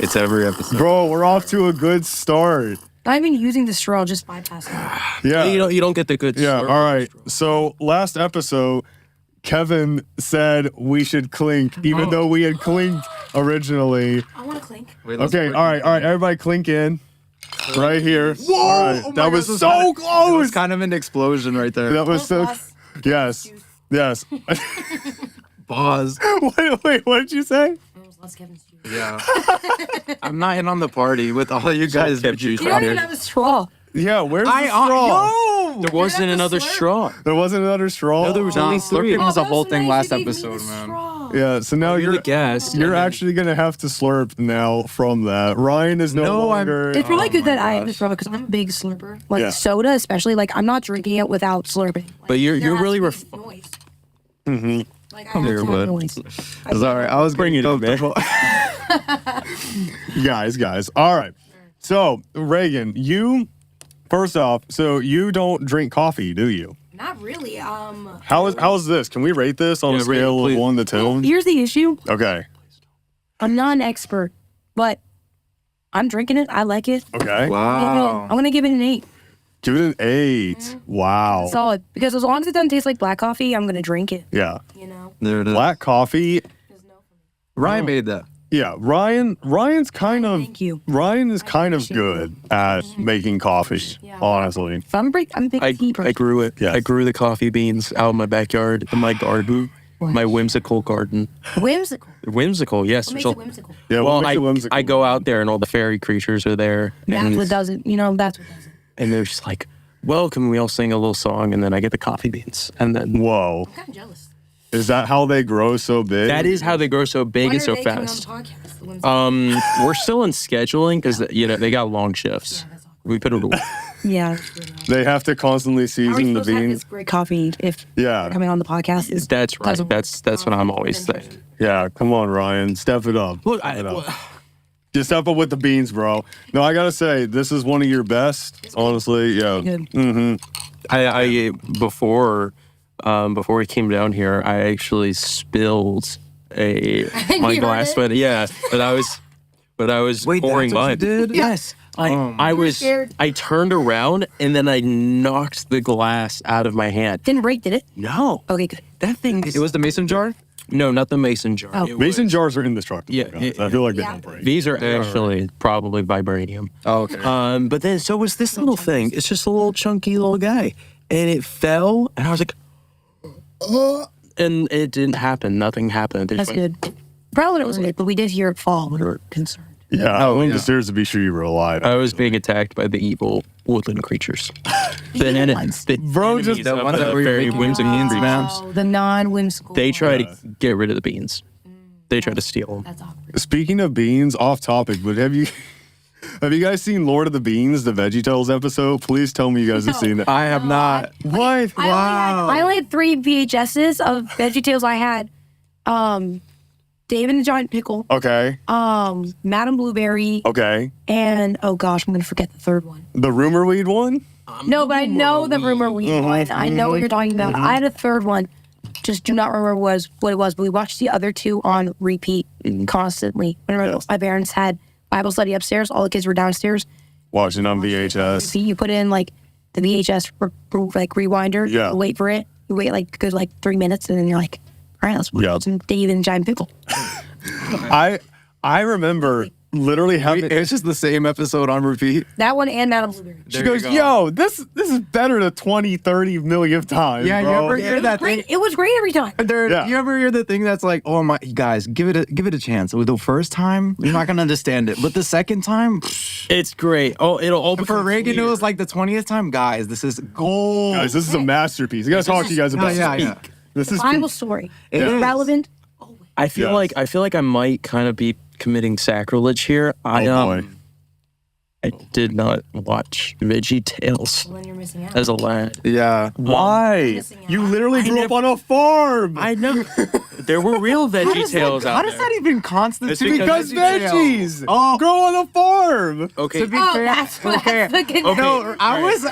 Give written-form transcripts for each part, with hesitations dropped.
It's every episode. Bro, we're off to a good start. Not even using the straw, just bypassing it. Yeah. You don't get the good. Yeah. slurp. All right. So last episode, Kevin said we should clink, even though we had clinked originally. I want to clink. Okay. All right. Everybody clink in. Right here. Whoa! All right. Oh my That God, was this so It close. was kind of an explosion right there. That was so. Boss. Yes. Yes. Pause. Wait. What did you say? Lost Kevin's juice. Yeah. I'm not in on the party with all you guys. kept juice You don't even have a straw. Yeah. Where's the straw? Yo! There wasn't have to another slurp. straw. There wasn't another straw. No, there was Nah, only three. slurping was a that whole so thing nice. last You gave me episode, the man. straw. Yeah. So now You're you're the guest. You're actually gonna have to slurp now from that. Ryan is no No, longer. It's really Oh good my that I have gosh. the straw because I'm a big slurper. Like Yeah. soda, especially. Like I'm not drinking it without slurping. Like, But you're there has really to be noise. Mhm. Like I have There to would. have noise. Sorry, I was Bring it in, man. Guys. All right. So Reagan, you first off, so you don't drink coffee, do you? Not really. How is this? Can we rate this on Yeah, a scale rate it, of please. 1 to 10? Here's the issue. Okay. I'm not an expert, but I'm drinking it. I like it. Okay. Wow. I'm gonna give it an 8. Give it an 8. Mm-hmm. Wow. Solid. Because as long as it doesn't taste like black coffee, I'm gonna drink it. Yeah. You know. There it is. Black coffee. There's no for me. Ryan made that. Yeah. Ryan's kind of Thank you. Ryan is kind of appreciate good at making coffee, Yeah. honestly. I'm a big tea I person. grew it. Yes. I grew the coffee beans out in my backyard, in my garden, my whimsical garden. Whimsical. Whimsical, yes. What makes So- it whimsical? Yeah, well, what makes it whimsical? I go out there and all the fairy creatures are there. That's and, what does it. You know, that's what does it. and they're just like, welcome. We all sing a little song, and then I get the coffee beans. And then Whoa. I'm kind of jealous. Is that how they grow so big? that is how they grow so big When and are so they coming fast. on the podcast? The ones We're still in scheduling because they got long shifts. that's awkward. We put it away. Yeah. That's really awkward. They have to constantly How are we season the supposed to have beans. this great coffee if Yeah. they're coming on the podcast? That's right. Doesn't- That's what I'm always saying. Yeah, come on, Ryan. Step it up. Look, Step it up. Just step up with the beans, bro. No, I gotta say, this is one of your best. Honestly, yeah. Good. Mm-hmm. I before we came down here, I actually spilled my You glass, heard it? but I was pouring mine. did? Yes, Oh, I was. scared? I turned around and then I knocked the glass out of my hand. Didn't break, did it? No, Okay, good. that thing. It was the mason jar? no, not the mason jar. Oh. It Mason was- jars are indestructible. Yeah, guys. I feel like they Yeah. don't break. These are actually probably vibranium. Oh, okay. But then so was this little thing. It's just a little chunky little guy, and it fell, and I was like, and it didn't happen. Nothing happened. It That's just went- good. Probably it was good, but we did hear it fall. We were concerned. Yeah, I went upstairs to be sure you were alive. I was being attacked by the evil woodland creatures. The Bro, enemies just- The of ones that the were very making whimsical beans, creatures. man. Oh, the non-whimsical. They try Yeah. to get rid of the beans. They try to steal them. That's awkward. Speaking of beans, off topic, but have you guys seen Lord of the Beans, the VeggieTales episode? Please tell me you guys have seen it. I have not. What? I only had 3 VHSs of VeggieTales. I had David and the Giant Pickle, Okay. Madame Blueberry, Okay. and oh gosh, I'm gonna forget the third one. The rumor weed one? No, but I know the rumor we one. I know what you're talking about. I had a third one. Just do not remember what it was, but we watched the other 2 on repeat constantly. Whenever Yes. my parents had Bible study upstairs, all the kids were downstairs. Watching on VHS. See, you put in like the VHS like rewinder. Yeah. You wait for it. You wait like good 3 minutes, and then you're like, all right, let's watch Yeah. some David and Giant Pickle. I remember literally having. It's just the same episode on repeat. That one and Madame Blueberry. She There goes, you go. yo, this is better than 20, 30 millionth time. Yeah, you bro. ever hear that Great. thing? It was great every time. Yeah. You ever hear the thing that's like, oh my, guys, give it a chance. With the first time, you're not gonna understand it, but the second time, It's great. Oh, it'll all for become Reagan, clear. it was like the 20th time. Guys, this is gold. Guys, this is a masterpiece. I gotta talk to you guys about yeah. this. Is Bible story. It is. Relevant. I feel Yes. like I might kind of be committing sacrilege here. I boy. I did not watch VeggieTales When you're missing out. as a lad. Yeah. Why? missing out. You literally grew up on a farm. I know there were real VeggieTales How out does there. that even constitute? It's because VeggieTale? veggies Oh. grow on a farm. Okay, To be Oh, fair, that's what okay. I fucking Okay. No, I was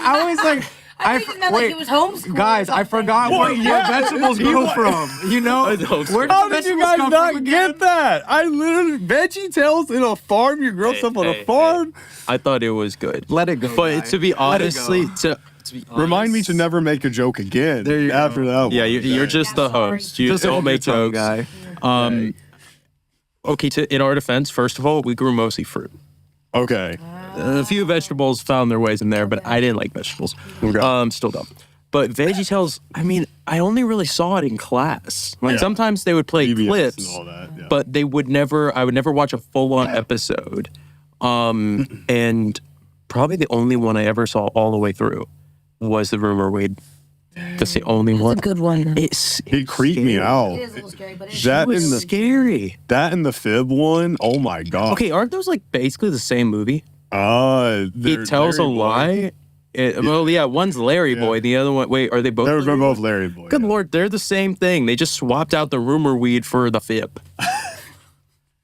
like, I thought you meant like wait, it was homeschooled. guys, I forgot where vegetables grow from. You know, where How do did you vegetables guys come not from get again? that? I literally VeggieTales in a farm. You grow stuff on a farm. I thought it was good. Let it go. But guy. to be Let it honestly, go. to be honest, Remind me to never make a joke again. There you after go. that one. Yeah, you're just the host. You Just don't hold make your tongue, jokes. guy. Okay, in our defense, first of all, we grew mostly fruit. Okay. A few vegetables found their ways in there, but I didn't like vegetables. Okay. Still don't. But VeggieTales, I mean, I only really saw it in class. Like sometimes they would play PBS clips, and all that, yeah. but I would never watch a full-on episode. And probably the only one I ever saw all the way through was the Rumor Weed. That's the only one. It's a good one. It creeped me out. It is a little scary, but it's That was and the scary. that and the Fib one. Oh my god. Okay, aren't those like basically the same movie? It It tells a lie. Well, yeah, one's Larry Boy. The other one, wait, are they both? They're Larry both Boy? Larry Boy. Good lord, they're the same thing. They just swapped out the Rumor Weed for the Fib.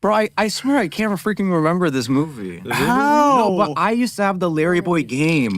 Bro, I swear I can't freaking remember this movie. How? No, but I used to have the Larry Boy game.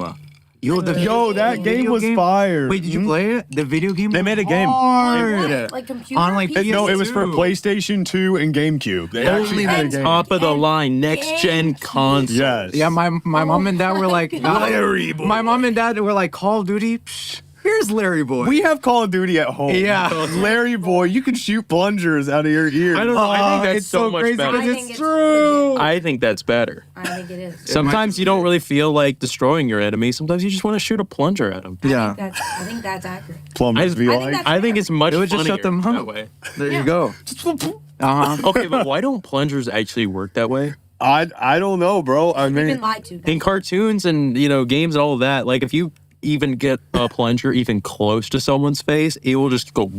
Yo, that game video was fire. Wait, did you play it? The video game? They made a game. Hard. like computer. On like PC? No, it was for PS2. PlayStation 2 and GameCube. They actually had a game. Top of the line, next gen console. Yes. Yeah, my mom and dad were like, Larry Boy. My mom and dad were like, Call of Duty. Psh, here's Larry Boy. We have Call of Duty at home. Yeah. Larry Boy, you can shoot plungers out of your ears. I don't know. I think that's it's so much crazy better. because I think it's it's true. I think that's better. I think it is. Sometimes you don't really feel like destroying your enemy. Sometimes you just want to shoot a plunger at them. Yeah, I think that's accurate. Plumbers be I think like, that's- I think it's much It would just funnier shut them that up. way. there you go. Okay, but why don't plungers actually work that way? I don't know, bro. I We've been mean, lied to. In cartoons and games and all of that, like if you even get a plunger even close to someone's face, it will just go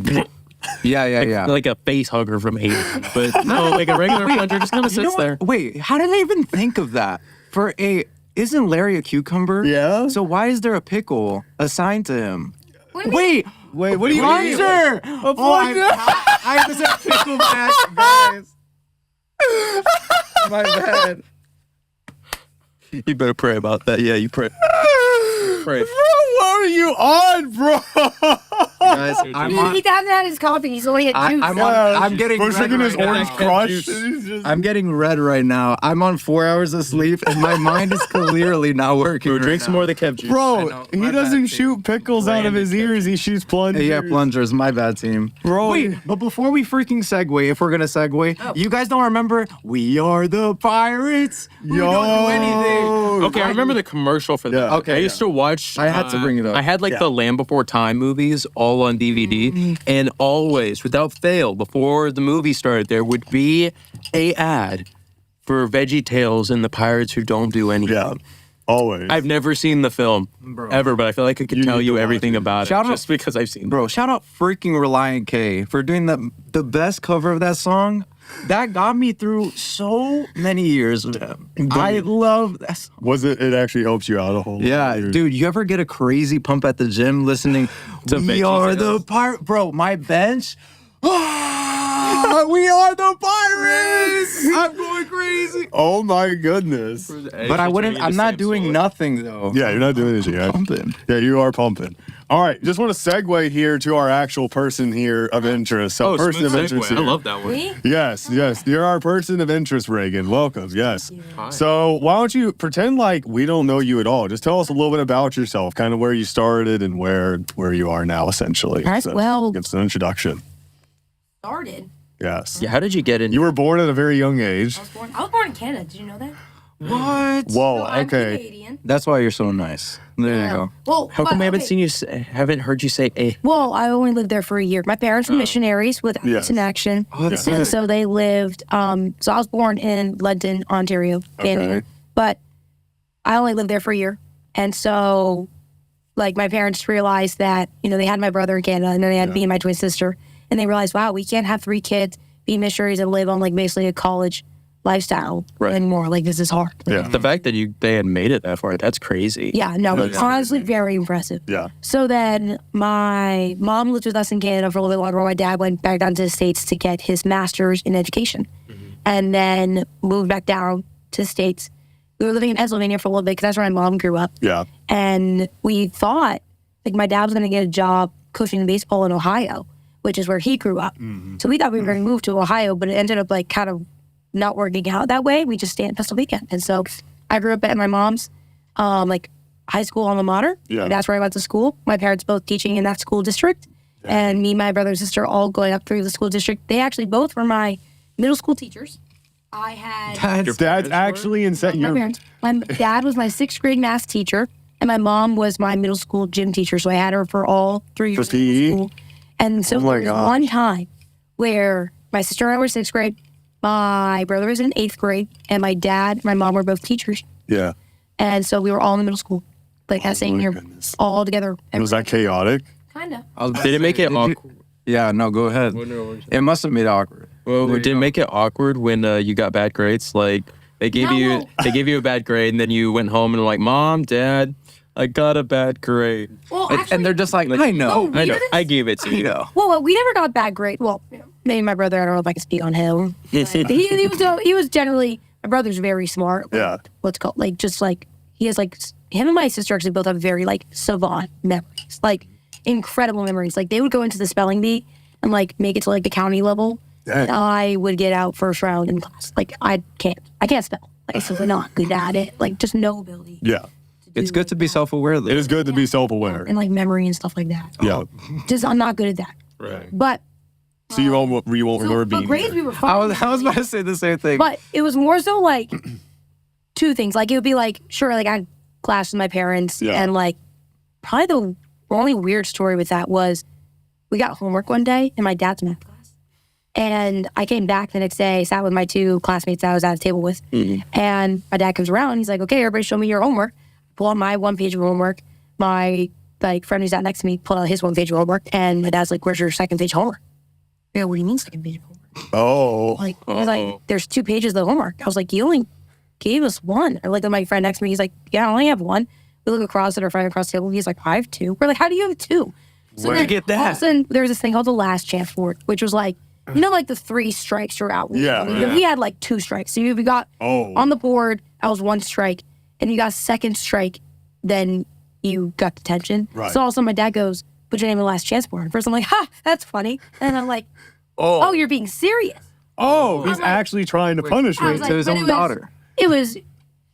Yeah. like a face hugger from Alien. But no, like a regular plunger just kind of You know sits what? there. Wait, how did they even think of that? Isn't Larry a cucumber? Yeah. So why is there a pickle assigned to him? What do you mean? Wait, what do you mean? Plunger! I was a pickle match, guys. My bad. You better pray about that. Yeah, you pray. Pray. what are you on, bro? Guys, I'm He on. hasn't had his coffee. He's only had juice. I'm getting Bro's red drinking his right now. orange That crush. juice. He's just- I'm getting red right now. I'm on 4 hours of sleep, and my mind is clearly not working. Bro, right drink some more now. of the Kev juice. I Bro, know, he my doesn't bad, shoot pickles out of his ears. He shoots plungers. Yeah, plungers, my bad team. Bro. Wait, but before we freaking segue, if we're gonna segue, you guys don't remember? We are the pirates. We don't do anything. Okay, I remember the commercial for that. Yeah. Okay, I used to watch. I had to bring it up. I had like the Land Before Time movies all on DVD, and always, without fail, before the movie started, there would be a ad for VeggieTales and the pirates who don't do anything. Yeah, always. I've never seen the film ever, but I feel like I could You tell need you to watch everything it. about Shout it out- just because I've seen. Bro, shout out freaking Reliant K for doing the best cover of that song. That got me through so many years of him. I love that song. Was it? It actually helps you out a whole lot. Yeah, dude, you ever get a crazy pump at the gym listening To We are the VeggieTales. pirate. Bro, my bench. We are the pirates. I'm going crazy. Oh my goodness. But I'm not doing nothing though. Yeah, you're not doing anything. Right? Pumping. Yeah, you are pumping. All right, just want to segue here to our actual person here of interest. So, person of interest. I here. love that one. Me? Yes, you're our person of interest, Reagan. Welcome. Yes. So why don't you pretend like we don't know you at all? Just tell us a little bit about yourself, kind of where you started and where you are now, essentially. All right, So, well- it's an introduction. Started. Yes. Yeah, how did you get in? You were born at a very young age. I was born in Canada. Did you know that? What? Whoa. No, I'm Okay. Canadian. That's why you're so nice. There you go. Well, How come I haven't okay. seen you? Haven't heard you say "eh"? Well, I only lived there for a year. My parents were missionaries with Yes. in Action. that's And sick. so they lived, so I was born in London, Ontario, Canada. Okay. But I only lived there for a year. And so, like, my parents realized that, they had my brother in Canada and then they had me and my twin sister. And they realized, wow, we can't have 3 kids, be missionaries, and live on, like, basically a college lifestyle Right. anymore. Like, this is hard. Yeah. The fact that they had made it that far, that's crazy. Yeah, no, Yeah, it's yeah. honestly very impressive. Yeah. So then my mom lived with us in Canada for a little bit longer. My dad went back down to the States to get his master's in education and then moved back down to the States. We were living in Pennsylvania for a little bit because that's where my mom grew up. Yeah. And we thought like my dad was going to get a job coaching baseball in Ohio, which is where he grew up. So we thought we were going to move to Ohio, but it ended up like kind of not working out that way. We just stayed in Pennsylvania. And so I grew up at my mom's like high school alma mater. Yeah. That's where I went to school. My parents both teaching in that school district. And me, my brother and sister all going up through the school district. They actually both were my middle school teachers. I had That's actually insane. my parents. My dad was my 6th grade math teacher, and my mom was my middle school gym teacher. So I had her for all 3 years For of PE? school. And so Oh my there was gosh. one time where my sister and I were 6th grade, my brother was in 8th grade, and my dad and my mom were both teachers. Yeah. And so we were all in the middle school, like at same year, goodness. all together. Was that chaotic? Kind of. Did it make it awkward? Yeah, no, go ahead. It must have made it awkward. Well, did it make it awkward when you got bad grades? Like they gave you a bad grade, and then you went home and were like, "Mom, Dad, I got a bad grade." Well, And they're just like, I know. I know. I gave it to you. Well, we never got bad grade. Well, maybe my brother. I don't know if I can speak on him. He was generally. My brother's very smart. Yeah. What's called like just like he has like him and my sister actually both have very like savant memories, like incredible memories. Like they would go into the spelling bee and like make it to like the county level. Dang. And I would get out first round in class. Like I can't spell. Like I'm simply not good at it. Like just no ability. Yeah. It's good to be self-aware, though. It is good to be self-aware. And like memory and stuff like that. Yeah. Just I'm not good at that. Right. But So you won't remember but being grades there. we were fine. I was about to say the same thing. But it was more so like 2 things. Like it would be like, sure, like I had class with my parents Yeah. and like probably the only weird story with that was we got homework one day in my dad's math class. And I came back the next day, sat with my 2 classmates that I was at a table with. And my dad comes around, he's like, okay, everybody show me your homework. Pull out my 1 page of homework. My like friend who's sat next to me pulled out his 1 page of homework. And my dad's like, where's your 2nd page homework? Yeah, what do you mean 2nd page of homework? Oh. Like, he was like, there's 2 pages of homework. I was like, you only gave us 1. Or like, my friend next to me, he's like, yeah, I only have 1. We look across at our friend across the table. He's like, I have 2. We're like, how do you have 2? So Where'd you get that? All of a sudden, there was this thing called the last chance board, which was like, you know, like the 3 strikes you're out. Yeah. We had like 2 strikes. So if you got on the board, that was 1 strike. And you got 2nd strike, then you got detention. Right. So all of a sudden, my dad goes, put your name on the last chance board. And first I'm like, ha, that's funny. And I'm like, oh, you're being serious. Oh, he's actually trying to punish I me. was like, to his but own daughter. It was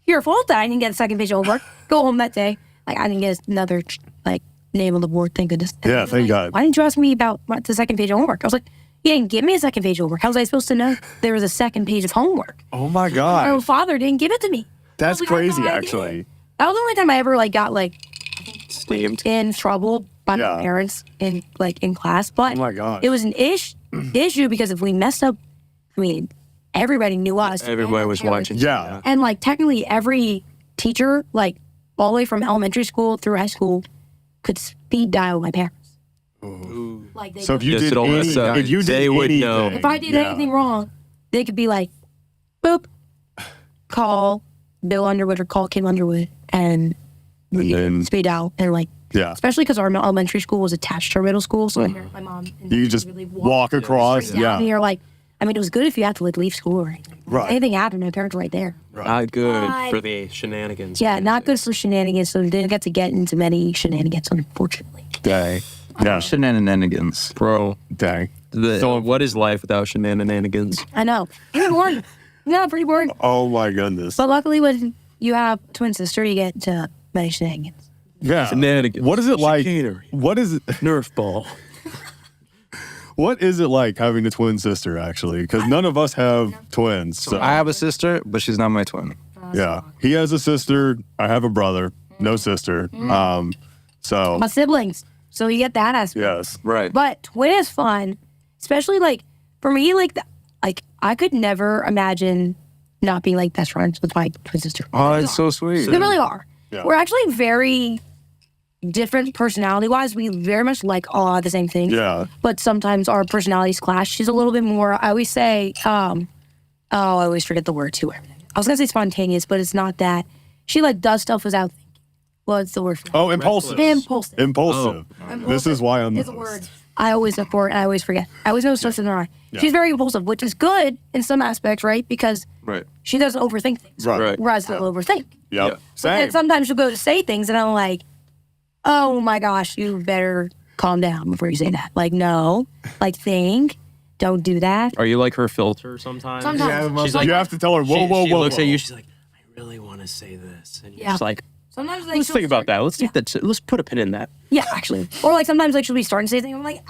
your fault that I didn't get a 2nd page of homework. Go home that day. Like, I didn't get another, like, name on the board, thank goodness. And Yeah, they were thank like, God. Why didn't you ask me about the 2nd page of homework? I was like, you didn't give me a 2nd page of homework. How was I supposed to know there was a 2nd page of homework? Oh my My God. own father didn't give it to me. That's I was like, I had crazy, no idea. actually. That was the only time I ever, like, got, like, Steamed. in trouble by Yeah. my parents in class. But Oh my gosh. it was an issue because if we messed up, I mean, everybody knew us. Everybody was watching. Yeah. And like technically every teacher, like all the way from elementary school through high school, could speed dial my parents. Like they So if could- you Just did don't mess up. if you did They would anything, know. if I did yeah. anything wrong, they could be like, boop, call Bill Underwood or call Kim Underwood and then- speed dial and like, Yeah. especially because our elementary school was attached to our middle school, so my mom and You dad just really walk across. straight down. And Yeah. you're like, I mean, it was good if you had to like leave school or anything. Right. Anything happened, my parents were right there. Not good But- for the shenanigans. Yeah, not good for shenanigans. So they didn't get to get into many shenanigans, unfortunately. Dang. Yeah. Shenanigans. Bro, Dang. so what is life without shenanigans? I know. Pretty boring. Yeah, pretty boring. Oh my goodness. But luckily, when you have a twin sister, you get to many shenanigans. Yeah. Shenanigans. What is it like? Chicanery. What is it? Nerf ball. What is it like having a twin sister? Actually, because none of us have twins. So I have a sister, but she's not my twin. yeah, he has a sister. I have a brother. No sister. So My siblings. So you get that aspect. yes. Right. But twin is fun, especially like for me. Like I could never imagine not being like best friends with my twin sister. Oh, it's so sweet. We really are. Yeah. We're actually very different personality-wise. We very much like a lot of the same things. Yeah. But sometimes our personalities clash. She's a little bit more, I always say, I always forget the word too. I was going to say spontaneous, but it's not that. She like does stuff without thinking. What's the word for that? Oh, impulsive. Impulsive. Impulsive. This is why I'm. It's a word. I always look for it and I always forget. I always know stuff's in her eye. She's very impulsive, which is good in some aspects, right? Because Right. she doesn't overthink things. Right. Right. Whereas I'll overthink. Yep. And Same. sometimes she'll go to say things and I'm like, oh my gosh, you better calm down before you say that. Like, no, like think, don't do that. Are you like her filter sometimes? Sometimes. She's like, You have to tell her, whoa, whoa, she whoa. looks whoa. at you. She's like, I really want to say this, and you're Yeah. just like, Sometimes like, let's think about that. Let's take that. Let's put a pin in that. Yeah, actually. Or like sometimes like she'll be starting to say something. I'm like,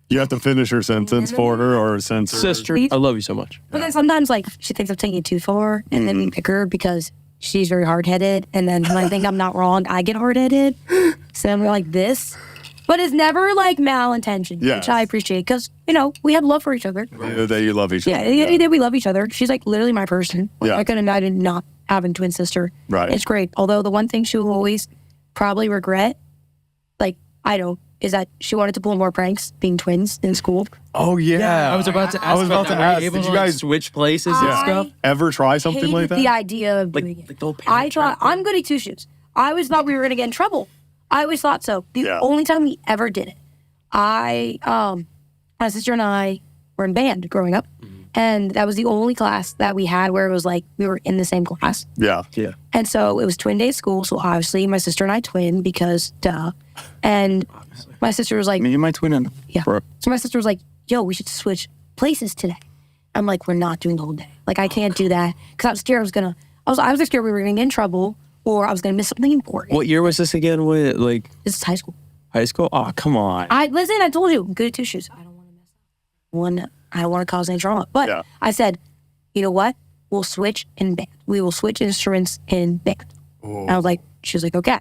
You have to finish her sentence for her or censor. Sister, I love you so much. But then sometimes like she thinks I'm taking it too far, and then we pick her because she's very hard headed. And then when I think I'm not wrong, I get hard headed. So then we're like this. But it's never like malintentioned, Yes. which I appreciate because, you know, we have love for each other. That you love each other. Yeah, we love each other. She's like literally my person. Like, Yeah. I couldn't imagine not having a twin sister. Right. It's great. Although the one thing she will always probably regret, like I don't, is that she wanted to pull more pranks being twins in school. Oh, yeah. I was about to ask. I was about to ask, Able did to you guys switch places and I stuff? ever try something hated like that? the idea of doing it. Like the old I parent thought, I'm goody two shoes. I always thought we were going to get in trouble. I always thought so. The Yeah. only time we ever did it, my sister and I were in band growing up. And that was the only class that we had where it was like we were in the same class. Yeah. Yeah. And so it was twin day school. So obviously my sister and I twin because duh. And my sister was like, Me and my twin and yeah. Bro. So my sister was like, yo, we should switch places today. I'm like, we're not doing the whole day. Like, I can't do that. Because I was scared I was scared we were going to get in trouble or I was going to miss something important. What year was this again? What, like This is high school. high school? Oh, come on. Listen, I told you, I'm good at two shoes. I don't want to mess up. I don't want to cause any drama. But Yeah. I said, you know what? We'll switch in band. We will switch instruments in band. And I was like, she was like, okay.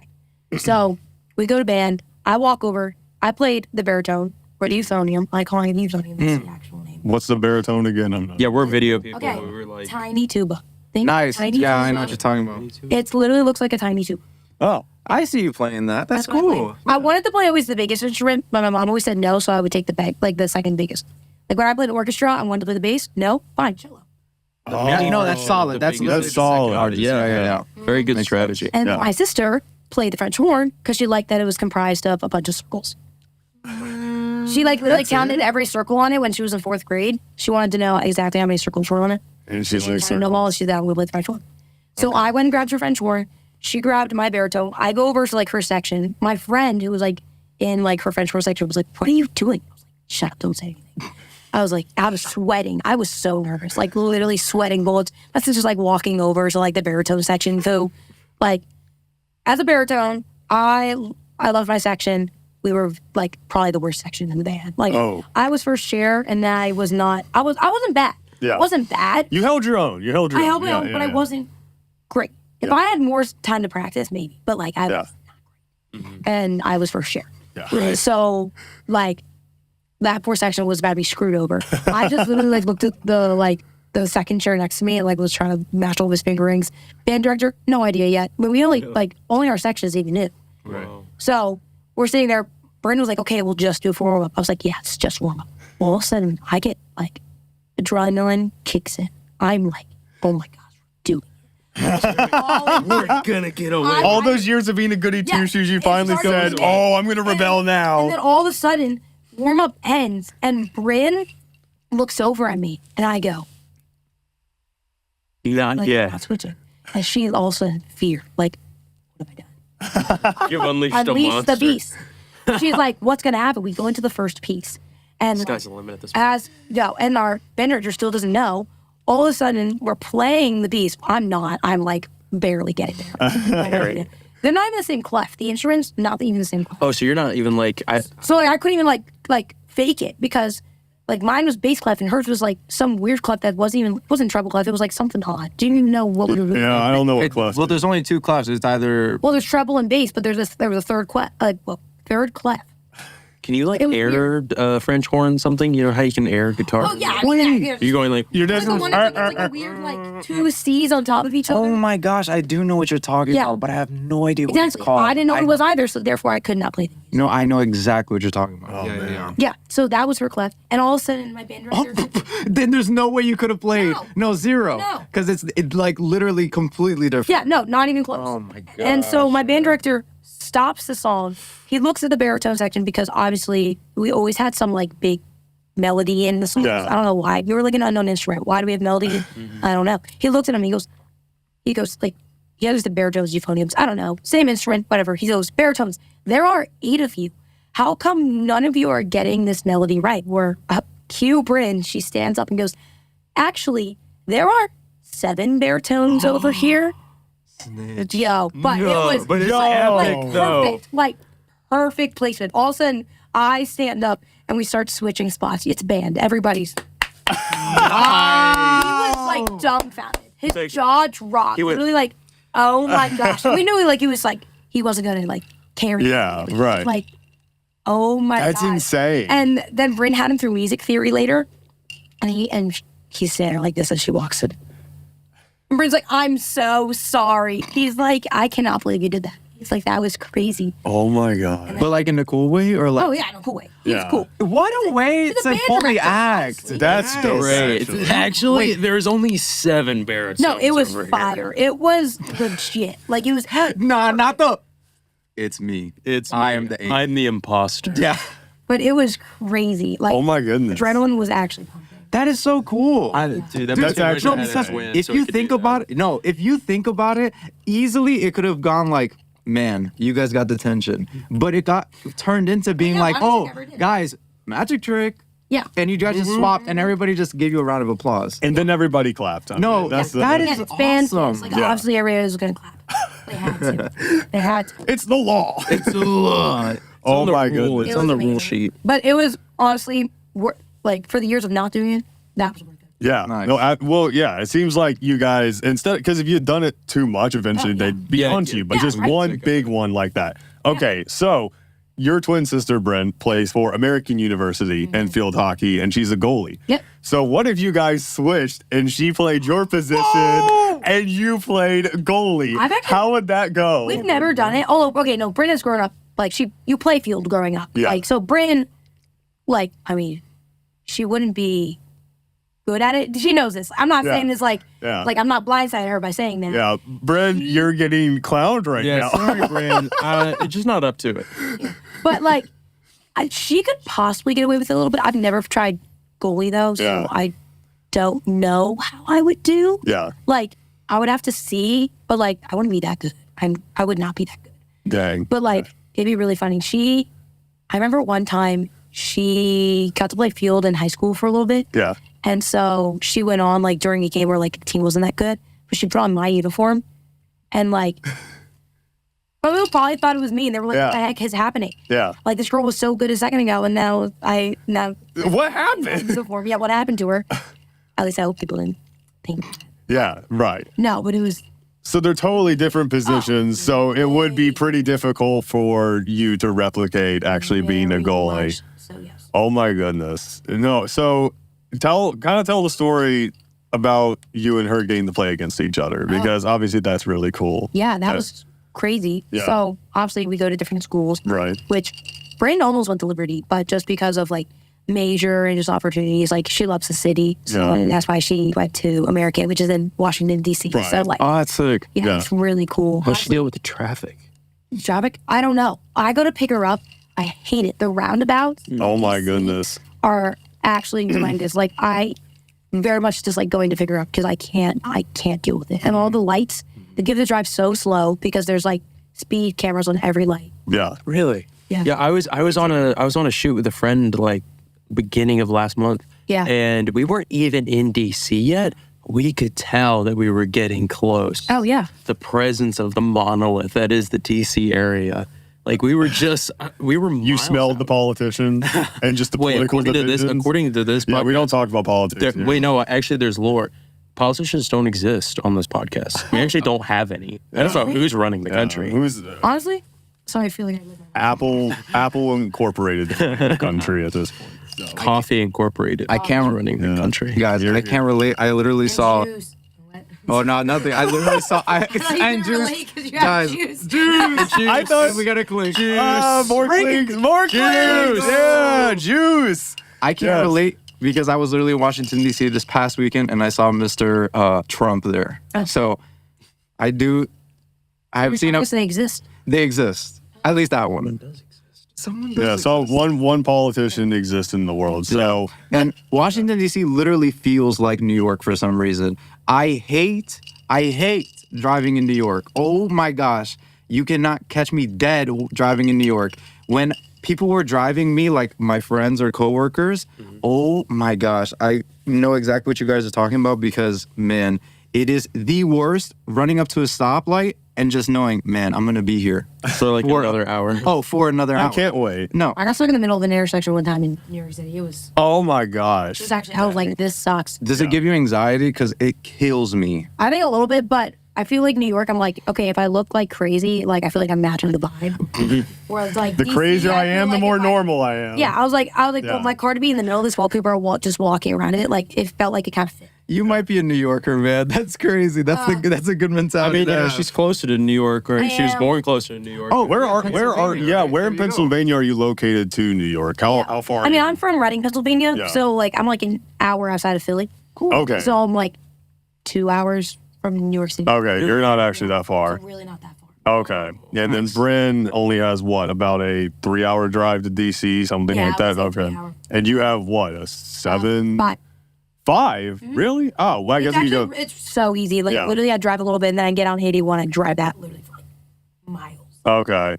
So we go to band. I walk over. I played the baritone or the euphonium. I call it the euphonium. That's the actual name. What's the baritone again? I'm not. Yeah, we're video people. Okay. We were like, Tiny tuba. Think nice. tiny Yeah, tuba. I know what you're talking about. It literally looks like a tiny tuba. Oh. I see you playing that. That's what I cool. played. I wanted to play always the biggest instrument, but my mom always said no, so I would take the second biggest. Like when I played orchestra, I wanted to play the bass. No, fine, cello. Yeah, you know, that's solid. That's That's solid. Yeah. very good strategy. And Yeah. my sister played the French horn because she liked that it was comprised of a bunch of circles. She like literally counted every circle on it when she was in 4th grade. She wanted to know exactly how many circles were on it. And she She likes didn't know them all. She thought we played the French horn. So I went and grabbed her French horn. She grabbed my baritone. I go over to like her section. My friend who was like in like her French horn section was like, "What are you doing?" I was like, "Shut up, don't say anything." I was like, I was sweating. I was so nervous, like literally sweating bullets. My sister's like walking over to like the baritone section. So, like, as a baritone, I loved my section. We were like probably the worst section in the band. Like, I was first chair, and I was not. I wasn't bad. Yeah. I wasn't bad. You held your own. I held my own, but I wasn't great. If I had more time to practice, maybe. But like I was not great, and I was first chair. Yeah. So like that poor section was about to be screwed over. I just literally like looked at the second chair next to me and like was trying to match all of his finger rings. Band director, no idea yet. But we only our section is even new. Right. So we're sitting there. Brandon was like, "Okay, we'll just do it for warm up." I was like, "Yeah, it's just warm up." Well, all of a sudden, I get like adrenaline kicks in. I'm like, "Oh my gosh, dude." We're gonna get away. All those years of being a goody two shoes, you it finally started said, with- "Oh, I'm gonna rebel And now." then all of a sudden, warm up ends, and Bryn looks over at me, and I go, Not like, yet. "Not switching." And she also had fear, like, "What have I done?" You've unleashed a Unleash monster. the beast. She's like, "What's gonna happen?" We go into the first piece, and Sky's the limit at this point. and our band director still doesn't know. All of a sudden, we're playing the beast. I'm not. I'm like barely getting there. They're not even the same clef. The instruments, not even the same clef. Oh, so you're not even like So like, I couldn't even like fake it because like mine was bass clef and hers was like some weird clef that wasn't treble clef. It was like something odd. Didn't even know what we were doing. Yeah, I don't know what class. Well, there's only two classes. It's either Well, there's treble and bass, but there was a third clef. Third clef. Can you like It was air French horn something? You know how you can air guitar? Oh yeah. You're going like You're Like the definitely. one that's like a weird like two C's on top of each other. oh my gosh, I do know what you're talking Yeah. about, but I have no idea what Exactly. it's called. I didn't know what it was either, so therefore I could not play the music. No, I know exactly what you're talking about. Oh, man. Yeah, so that was her clef. And all of a sudden, my band director... Then there's no way you could have played. No, zero. No. Because it's like literally completely different. Yeah, no, not even close. oh my god. And so my band director stops the song. He looks at the baritone section because obviously we always had some like big melody in the song. Yeah. I don't know why. We were like an unknown instrument. Why do we have melody? I don't know. He looks at him. He goes like, he has the baritones, euphoniums. I don't know. Same instrument, whatever. He goes, baritones. There are 8 of you. How come none of you are getting this melody right? Where cue Bryn, she stands up and goes, actually, there are 7 baritones over here. Yo, but it was but it's perfect placement. All of a sudden, I stand up and we start switching spots. It's band. Everybody's. He was like dumbfounded. His jaw dropped. He went- Really like, oh my gosh. We knew like he wasn't gonna like carry. Yeah, it. right. Like, oh my god. That's insane. And then Bryn had him through music theory later, and he's standing there like this as she walks in. And Bryn's like, I'm so sorry. He's like, I cannot believe you did that. He's like, that was crazy. Oh my god. But like in a cool way or like? Oh yeah, in a cool way. He was Yeah. cool. What a way He's a to band fully director, act. honestly. That's dope. Great. actually. Actually, there's only 7 baritones. No, it was over here. fire. It was legit. Like it was. Nah, not the. It's me. I am the 8. I'm the imposter. Yeah. But it was crazy. Like Oh my goodness. adrenaline was actually pumping. That is so cool. Dude, That's actually insane. insane. If you think about it, easily it could have gone like, man, you guys got the tension. But it got turned into being Yeah, like, honestly, oh, never did. guys, magic trick. Yeah. And you guys just swapped and everybody just gave you a round of applause. And then everybody clapped. I No, mean, that's that the, is Yeah, it's band. awesome. Like Yeah. obviously everybody was gonna clap. They had to. They had to. it's the law. It's a lot. Oh my goodness. It's on the It was rule amazing. sheet. But it was honestly like for the years of not doing it, that was worth it. Yeah. Nice. No. Well, yeah. It seems like you guys instead because if you had done it too much, eventually yeah. they'd be Yeah, onto you. But yeah, just right. one big one like that. Okay, so your twin sister Bryn plays for American University in field hockey, and she's a goalie. Yep. So what if you guys switched and she played your position and you played goalie? I've actually- How would that go? We've never done it. Oh, okay, no. Bryn has grown up like you play field growing up. Yeah. Like so, Bryn, like I mean, she wouldn't be good at it. She knows this. I'm not Yeah. saying this like Yeah. I'm not blindsiding her by saying that. Yeah, Bryn, you're getting clowned right Yeah, now. sorry, Brand. It's just not up to it. But like, she could possibly get away with it a little bit. I've never tried goalie though, so Yeah. I don't know how I would do. Yeah, Like, I would have to see, but like, I wouldn't be that good. I would not be that good. dang. But like, it'd be really funny. I remember one time she got to play field in high school for a little bit. Yeah, And so she went on like during a game where like the team wasn't that good, but she put on my uniform and like, people probably thought it was me and they were like, Yeah. what the heck is happening? yeah. Like this girl was so good a second ago and now What happened? uniform. Yeah, what happened to her? At least I hope people didn't think. Yeah, right. No, but it was, So they're totally different positions. So it would be pretty difficult for you to replicate actually being a very goalie. much so yes. Oh my goodness. No. So tell the story about you and her getting to play against each other because obviously that's really cool. Yeah, that was crazy. Yeah. So obviously we go to different schools. Right. Which Bryn almost went to Liberty, but just because of like major and just opportunities, like she loves the city. So Yeah. and that's why she went to American, which is in Washington, D.C. Right. So like, Oh, that's sick. yeah. it's really cool. How's she deal with the traffic? Traffic? I don't know. I go to pick her up. I hate it. The roundabouts Oh my goodness. are actually horrendous. Like I very much just like going to pick her up because I can't deal with it. And all the lights, they give the drive so slow because there's like speed cameras on every light. Yeah. Really? Yeah. Yeah, I was on a shoot with a friend like beginning of last month. Yeah. And we weren't even in DC yet. We could tell that we were getting close. Oh yeah. The presence of the monolith that is the DC area. Like we were You miles smelled the out. politician and just the Wait, political divisions. according to this Yeah, we podcast, don't talk about politics. here. wait, no, actually there's lore. Politicians don't exist on this podcast. We actually don't have any. I don't know who's running the country. Who's Honestly, sorry, I feel like I live in Apple Incorporated country at this point. So. Coffee Incorporated. I can't running the country. Guys, I can't relate. I literally saw. juice. What? Oh no, nothing. I literally saw. And juice. Guys, juice. I thought we got a click. more clicks, more clicks. Yeah, juice. I can't Yes. relate because I was literally in Washington D.C. this past weekend and I saw Mr. Trump there. So I have seen I him. guess they exist. They exist. At least that one. Someone does Yeah, so one politician exists in the world. So And Washington, D.C. literally feels like New York for some reason. I hate driving in New York. Oh my gosh. You cannot catch me dead driving in New York. When people were driving me, like my friends or coworkers, oh my gosh. I know exactly what you guys are talking about because, man, it is the worst running up to a stoplight and just knowing, man, I'm going to be here. For like another hour. Oh, for another hour. I can't wait. No. I got stuck in the middle of an intersection one time in New York City. It was Oh my gosh. actually, I was like, this sucks. Does it give you anxiety? Because it kills me. I think a little bit, but I feel like New York, I'm like, okay, if I look like crazy, like I feel like I'm matching the vibe. Whereas like The DC, crazier I feel am, the like more if normal I am. Yeah, I was like, Yeah. well, my car to be in the middle of this while people are just walking around it, like it felt like it kind of fit. You might be a New Yorker, man. That's crazy. That's a good I mentality. mean, to have. she's closer to New York, right? She was am. born closer to New York. Oh, where in There you go. Pennsylvania are you located to New York? How far? I mean, I'm from Reading, Pennsylvania, Yeah. so like I'm like an hour outside of Philly. Okay. So I'm like 2 hours from New York City. Okay, you're not actually that far. So really not that far. Okay. Yeah, and then Bryn only has what, about a 3-hour drive to DC, something Yeah, like I that. would say Okay. 3 hour. And you have what, a 7? But 5? Really? Oh, well, I guess you go. it's so easy. Like Yeah. literally, I drive a little bit and then I get on 81 and drive that literally for like miles. Okay.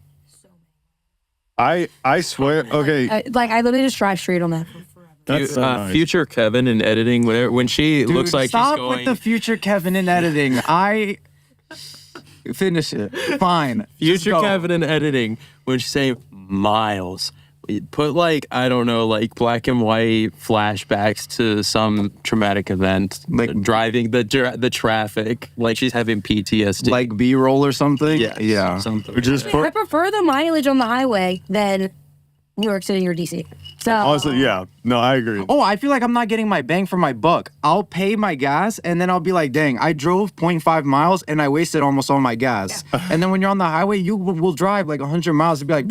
I swear. Okay. I literally just drive straight on that for forever. That's so nice. Future Kevin in editing, whenever when she Dude, looks like stop she's going. with the future Kevin in editing. I finish it. Fine. Just Future go. Kevin in editing, when she's saying miles, put like, I don't know, like black and white flashbacks to some traumatic event, like driving the traffic, like she's having PTSD. Like B-roll or something. Yeah. something. Just I prefer the mileage on the highway than New York City or DC. So honestly, yeah. No, I agree. Oh, I feel like I'm not getting my bang for my buck. I'll pay my gas and then I'll be like, dang, I drove 0.5 miles and I wasted almost all my gas. And then when you're on the highway, you will drive like 100 miles and be like,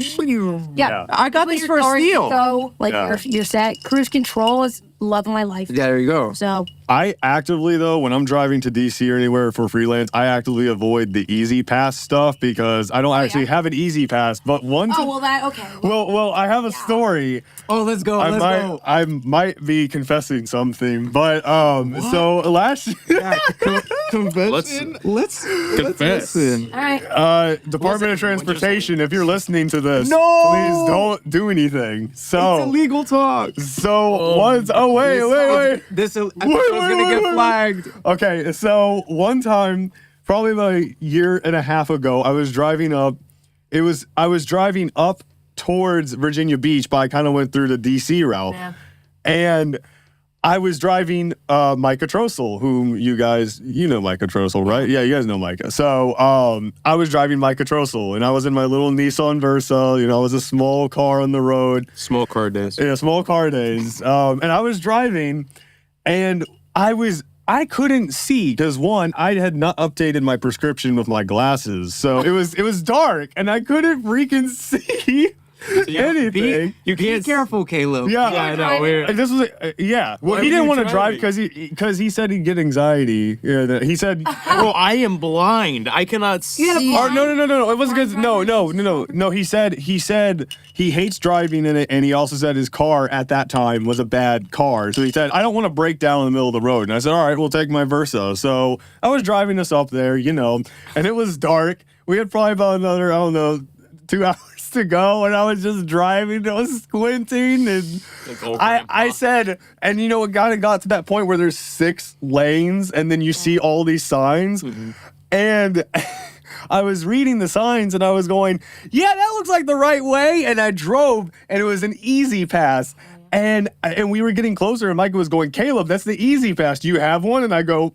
yeah, I got this for a Already steal. So like Yeah. you're set. Cruise control is love of my life. Yeah, there you go. So I actively, though, when I'm driving to DC or anywhere for freelance, I actively avoid the Easy Pass stuff because I don't actually have an Easy Pass. But once, okay. well, I have a story. Oh, let's go. I might be confessing something, but so last Confession. Let's Confess. listen. All right. Department of Transportation, if you're listening to this, No! please don't do anything. It's So illegal talk. once, wait. This episode's gonna get flagged. Okay, so one time, probably about a year and a half ago, I was driving up. I was driving up towards Virginia Beach, but I kind of went through the DC route. Yeah. And I was driving Micah Trossel, whom you know Micah Trossel, right? Yeah, you guys know Micah. So I was driving Micah Trossel, and I was in my little Nissan Versa. You know, it was a small car on the road. Small car days. Yeah, small car days. And I was driving, and I couldn't see because one, I had not updated my prescription with my glasses, so it was dark, and I couldn't freaking see anything. You Be can't. careful, Caleb. Yeah, I know. We're, and this was yeah. Well, Why he were didn't you want to drive driving? because he said he'd get anxiety. Yeah, he said. bro, I am blind. I cannot see. Oh no! It wasn't because no. He said he hates driving in it, and he also said his car at that time was a bad car. So he said, I don't want to break down in the middle of the road. And I said, all right, we'll take my Versa. So I was driving us up there, and it was dark. We had probably about another 2 hours to go, and I was just driving. I was squinting, and I said, and it kind of got to that point where there's 6 lanes, and then you see all these signs, and I was reading the signs, and I was going, yeah, that looks like the right way, and I drove, and it was an Easy Pass, and we were getting closer, and Micah was going, Caleb, that's the Easy Pass. Do you have one? And I go,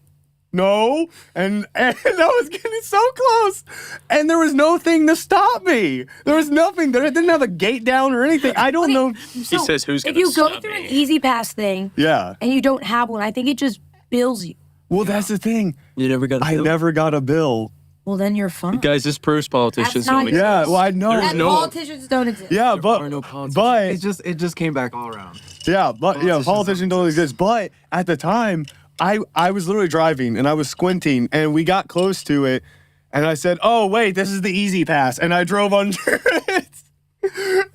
no, and I was getting so close, and there was no thing to stop me. There was nothing. There didn't have a gate down or anything. I don't know. He says, "Who's If gonna you go stop through an me?" Easy Pass thing Yeah. and you don't have one, I think it just bills you. Well, that's the thing. You never got. I never got a bill. Well, then you're fine. Guys, this proves politicians That's don't not- exist. Yeah. Well, I know. There's And no- politicians don't exist. Yeah, but are no politicians. but It just came back all around. yeah, but yeah, politicians don't exist. But at the time, I was literally driving and I was squinting, and we got close to it, and I said, "Oh wait, this is the Easy Pass," and I drove under it,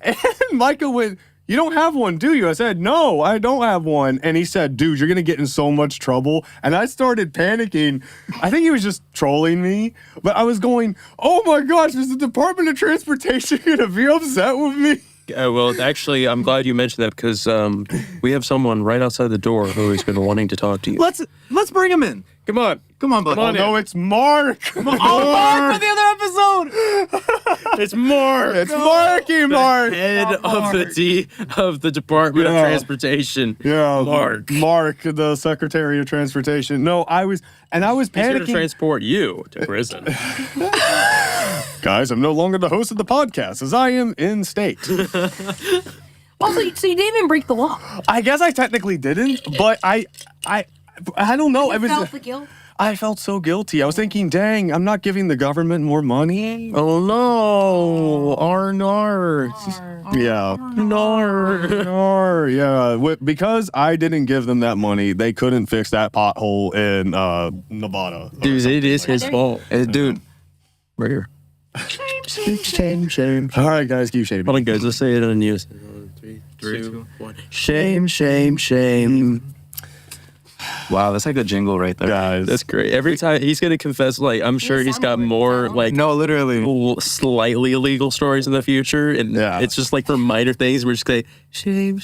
and Micah went, you don't have one, do you? I said, no, I don't have one. And he said, dude, you're going to get in so much trouble. And I started panicking. I think he was just trolling me. But I was going, oh my gosh, is the Department of Transportation going to be upset with me? Well, actually, I'm glad you mentioned that because we have someone right outside the door who has been wanting to talk to you. Let's bring him in. Come on. Bud. Oh, no, it's Mark. Mark for the other episode. It's Mark. It's Marky Mark. Head of the Department of Transportation. Yeah, Mark. the Secretary of Transportation. No, I was He's here to panicking. transport you to prison. Guys, I'm no longer the host of the podcast as I am in state. Also, so you didn't even break the law. I guess I technically didn't, but I don't know. You felt the guilt? I felt so guilty. I was thinking, dang, I'm not giving the government more money. Oh no, Arnar. Yeah. Yeah. Because I didn't give them that money, they couldn't fix that pothole in Nevada. Dude, it is his fault. Dude, Right here. Shame. All right, guys, keep shaving. Hold on, guys. Let's say it on news. 3, 2, 1. Shame. wow, that's like a jingle right there. Guys. That's great. Every time he's gonna confess, like I'm sure he's got more like No, literally. slightly illegal stories in the future, and Yeah. it's just like for minor things. We're just going shame.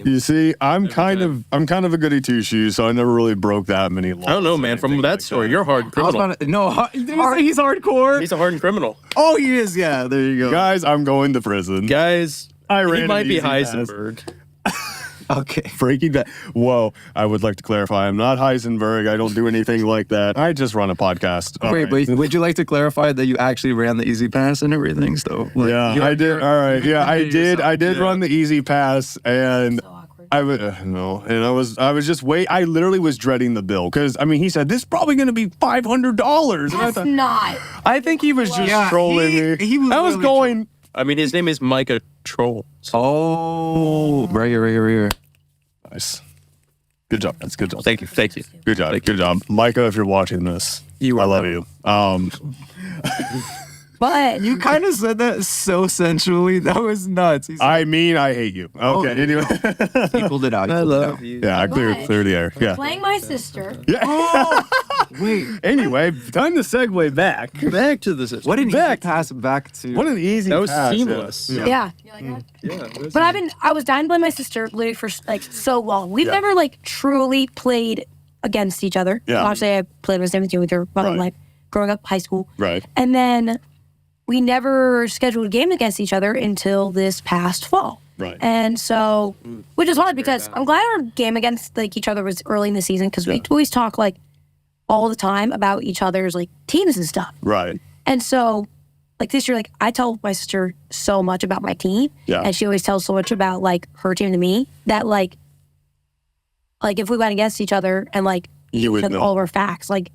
You see, I'm kind of a goody two shoes, so I never really broke that many laws. I don't know, or man. From anything that like story, that. you're a hardened I was criminal. about to, no, he's hardcore. He's a hardened criminal, Oh, he is. Yeah, there you go. Guys, I'm going to prison. guys. I ran He an might be easy pass. Heisenberg. Okay. Breaking that. Whoa, I would like to clarify. I'm not Heisenberg. I don't do anything like that. I just run a podcast. All Wait, right. but would you like to clarify that you actually ran the easy pass and everything still? Like, Yeah, I did. All right. Yeah, I did. I did run the easy pass, and So awkward. I would no, and I was just wait. I literally was dreading the bill because I mean he said this is probably going to be $500, and I That's thought not. I think he was just Yeah, trolling me. he was I was really going. I mean, his name is Micah Troll. Oh, right here. Nice. Good job. That's good job. Thank you. Good job. Good job, Micah. If you're watching this, You I are love not. you. But You kind of said that so sensually. That was nuts. I mean, I hate you. Okay. Anyway. He pulled it out. I love you. Yeah, I clear the air. Yeah. playing my sister. Wait, Anyway, time to segue back. Back to the system. what an easy Back. pass back to. What an easy That was pass. seamless. Yeah. You like that? Yeah. But I was dying to play my sister literally for like so long. We've Yeah. never like truly played against each other. Yeah. Obviously, I played with Timothy with her Right. like growing up, high school. Right. And then we never scheduled a game against each other until this past fall. Right. And so, which is hard because I'm glad our game against like each other was early in the season because we always talk like all the time about each other's like teams and stuff. Right. And so, like this year, like I tell my sister so much about my team, Yeah. and she always tells so much about like her team to me that like if we went against each other and like You would took know. all of our facts, like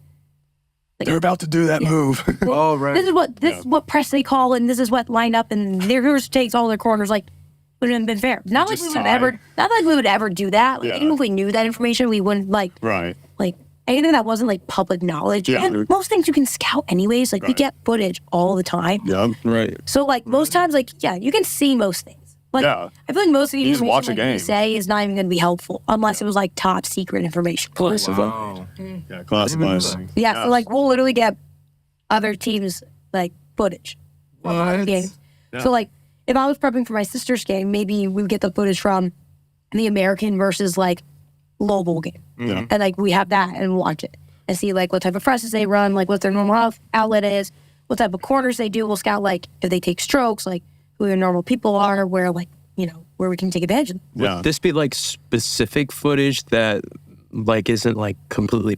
They're about to do that move. Oh, right. this is what press they call, and this is what lined up, and here's takes all their corners. Like wouldn't have been fair. Not like Just we would sigh. not like we would ever do that. Like, Yeah. even if we knew that information, we wouldn't like Right. anything that wasn't like public knowledge. Yeah. And most things you can scout anyways. Like we Right. get footage all the time. Yeah. Right. So like most times, like yeah, you can see most things. Like Yeah. I feel like most of the You just watch information a like, you game. say is not even going to be helpful unless it was like top secret information. Wow. Yeah. Classified. Yeah, so like we'll literally get other teams like footage. What? Games. Yeah. So like if I was prepping for my sister's game, maybe we would get the footage from the American versus like Lowell game, Yeah. and like we have that and watch it and see like what type of presses they run, like what their normal outlet is, what type of corners they do. We'll scout like if they take strokes, like who their normal people are, where like where we can take advantage of them. Yeah. Would this be like specific footage that like isn't like completely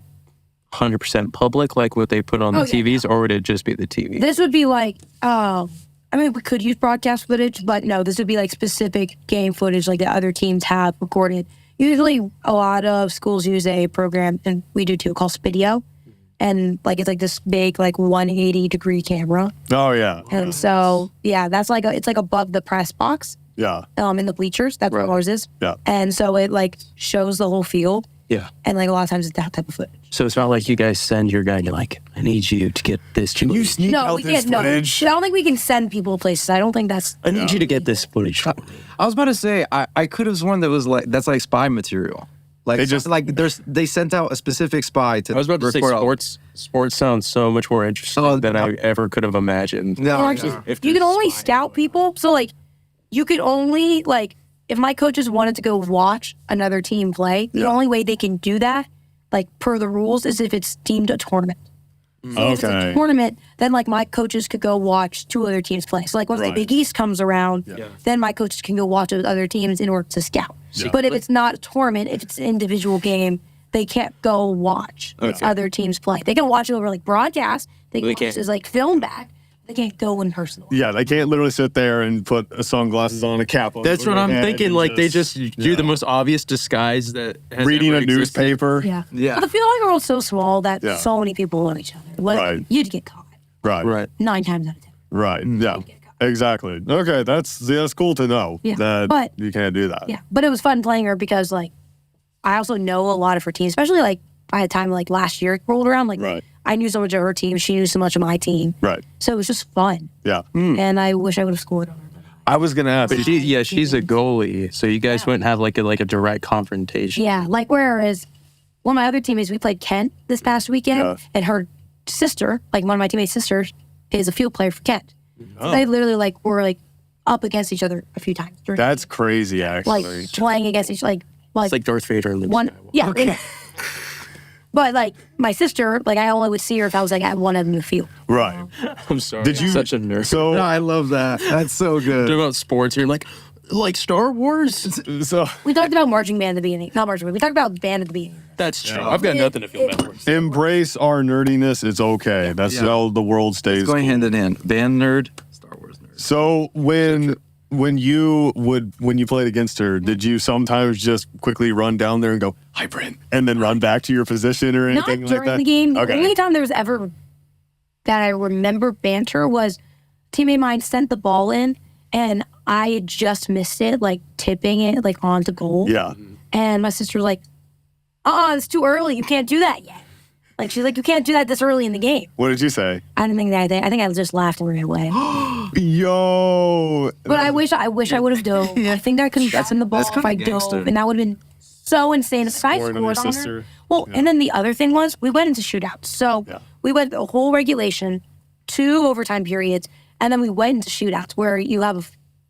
100% public, like what they put on the Oh, yeah, TVs, or would it just be the TV? This would be like, I mean, we could use broadcast footage, but no, this would be like specific game footage like the other teams have recorded. Usually a lot of schools use a program, and we do too, called Spidio. And like, it's like this big, like 180-degree camera. Oh yeah. And so, yeah, that's like, it's like above the press box Yeah. in the bleachers. That's what ours is. Yeah. And so it like shows the whole field. Yeah. And like a lot of times it's that type of footage. So it's not like you guys send your guy to like, I need you to get this. Can you sneak No, out we this can't. No, I footage? don't think we can send people places. I don't think that's. I need you to get this footage. I was about to say I could have sworn that was like that's like spy material. Like They just- like they sent out a specific spy to. I was about to say record all- sports sounds so much more interesting Oh, than I ever could have imagined. No, Or actually, no. If you there's can only spying scout people. So like, you could only like if my coaches wanted to go watch another team play. The only way they can do that, like per the rules, is if it's deemed a tournament. So if it's a Okay. tournament, then like my coaches could go watch 2 other teams play. So like once Right. the Big East comes around, then my coaches can go watch those other teams in order to scout. But if it's not a tournament, if it's an individual game, they can't go watch other teams play. They can watch it over like broadcast. They can They watch can't. it as like film back. They can't go in person. Yeah, they can't literally sit there and put sunglasses on, a cap on. That's over what their I'm head thinking. and Like they just do the most obvious disguise that has reading ever a existed. newspaper. Yeah. Yeah. But the feeling world's so small that Yeah. so many people know each other. Like, Right. you'd get caught Right. Right. 9 times out of 10. Right. Yeah. Exactly. Okay, that's cool to know Yeah, that but- you can't do that. Yeah. But it was fun playing her because like I also know a lot of her team, especially like I had time like last year rolled around. Like Right. I knew so much of her team. She knew so much of my team. Right. So it was just fun. Yeah. And I wish I would have scored on her. I was gonna ask. But she's a goalie, so you guys wouldn't have like a direct confrontation. Yeah. Like whereas one of my other teammates, we played Kent this past weekend, Yeah. and her sister, like one of my teammates' sisters, is a field player for Kent. So they literally like were like up against each other a few times. During That's crazy, actually. like playing against each like It's like Darth Vader and Luke one Skywalker. yeah. But like my sister, like I only would see her if I was like at one end of the field. Right. I'm sorry. Did you? Such a nerd. So No, I love that. That's so good. Talking about sports, you're like Star Wars. so We talked about marching band at the beginning. Not marching band. We talked about band at the beginning. That's true. I've got nothing to feel bad for. embrace our nerdiness. It's okay. That's Yeah. how the world stays. Going cool. hand in hand. Band nerd, Star Wars nerd. So when you played against her, did you sometimes just quickly run down there and go, "Hi, Brent," and then run back to your position or Not anything like during that? the game. The Okay. only time there was ever that I remember banter was a teammate of mine sent the ball in and I had just missed it, like tipping it like onto goal. Yeah. And my sister was like, it's too early. You can't do that yet. Like she's like, you can't do that this early in the game. What did you say? I didn't think that. I think I just laughed and ran away. Yo. But I wish I would have dove. I think I could have gotten the ball that's if I kinda gangster. dove, and that would have been so insane. If I Scoring on your scored on sister. her. Well, and then the other thing was we went into shootouts. So Yeah. we went the whole regulation, 2 overtime periods, and then we went into shootouts where you have a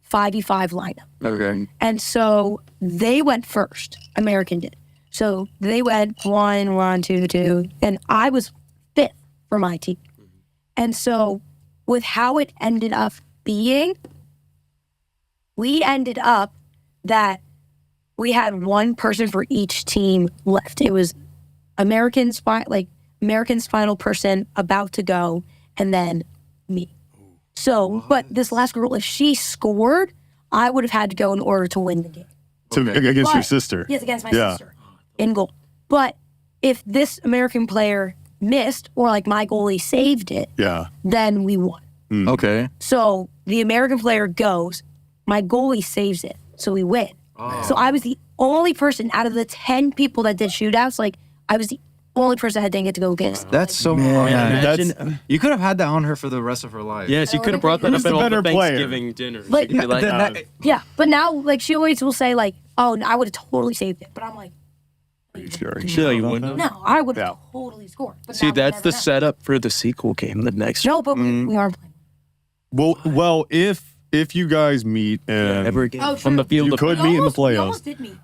5v5 lineup. Okay. And so they went first. American did. So they went 1, 2, 2, and I was 5th for my team. And so with how it ended up being, we ended up that we had one person for each team left. It was American's final person about to go, and then me. So, but this last girl, if she scored, I would have had to go in order to win the game. Against your But- sister. Yes, against my Yeah. sister in goal. But if this American player missed or like my goalie saved it, Yeah. then we won. Okay. So the American player goes, my goalie saves it, so we win. So I was the only person out of the 10 people that did shootouts, like I was the only person that didn't get to go against. That's so Imagine- You could have had that on her for the rest of her life. Yes, you could have brought that Who's up the at all better the player? Thanksgiving dinner. Like, She'd be like, Yeah, but now like she always will say like, oh, I would have totally saved it. But I'm like, Sure. "Sure, you wouldn't." no, I would have Yeah. totally scored. But See, now we that's never the know. setup for the sequel game. The next No, but we aren't playing. Well, if you guys meet and ever again Oh, on the true. field You of could We meet in the almost- we playoffs. almost did meet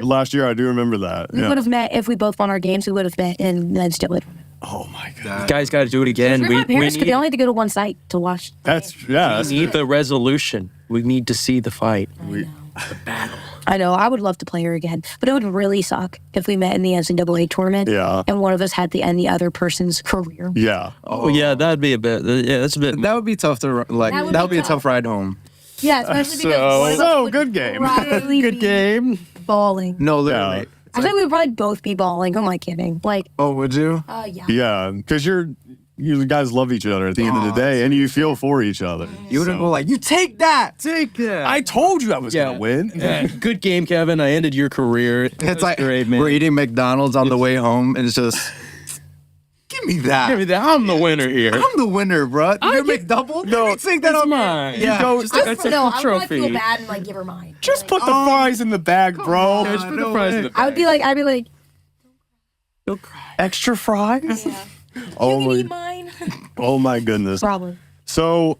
last year I do remember that. We Yeah. would have met if we both won our games. We would have met and then still would. Oh my god. guys got to do it again. My parents could only had to go to one site to watch. That's We need the resolution. We need to see the fight. I know. I would love to play her again, but it would really suck if we met in the NCAA tournament. Yeah. And one of us had to end the other person's career. Yeah. Oh yeah, that'd be a bit. Yeah, that's a bit. That would be tough to like. That That would would be be a tough. tough ride home. Yeah, especially because one of us So would good game. probably Good be game. bawling. No, literally. I think we would probably both be bawling. Who am I kidding? Like, Oh, would you? yeah. Yeah, because you guys love each other at the end of the day, and you feel for each other. You wouldn't go like, you take that. I told you I was gonna win. Yeah, good game, Kevin. I ended your career. It's like great, man. we're eating McDonald's on the way home, and it's just, give me that. Give me that. I'm the winner here. I'm the winner, bro. You're McDouble? No, you think that it's on mine. Yeah. Go, Just that's a I would trophy. feel bad and like give her mine. just put the fries in the bag, bro. Yeah, just put the fries in the I'd be like, Don't cry. Extra fries. yeah. Oh You can eat my, mine. oh my goodness. Probably. So,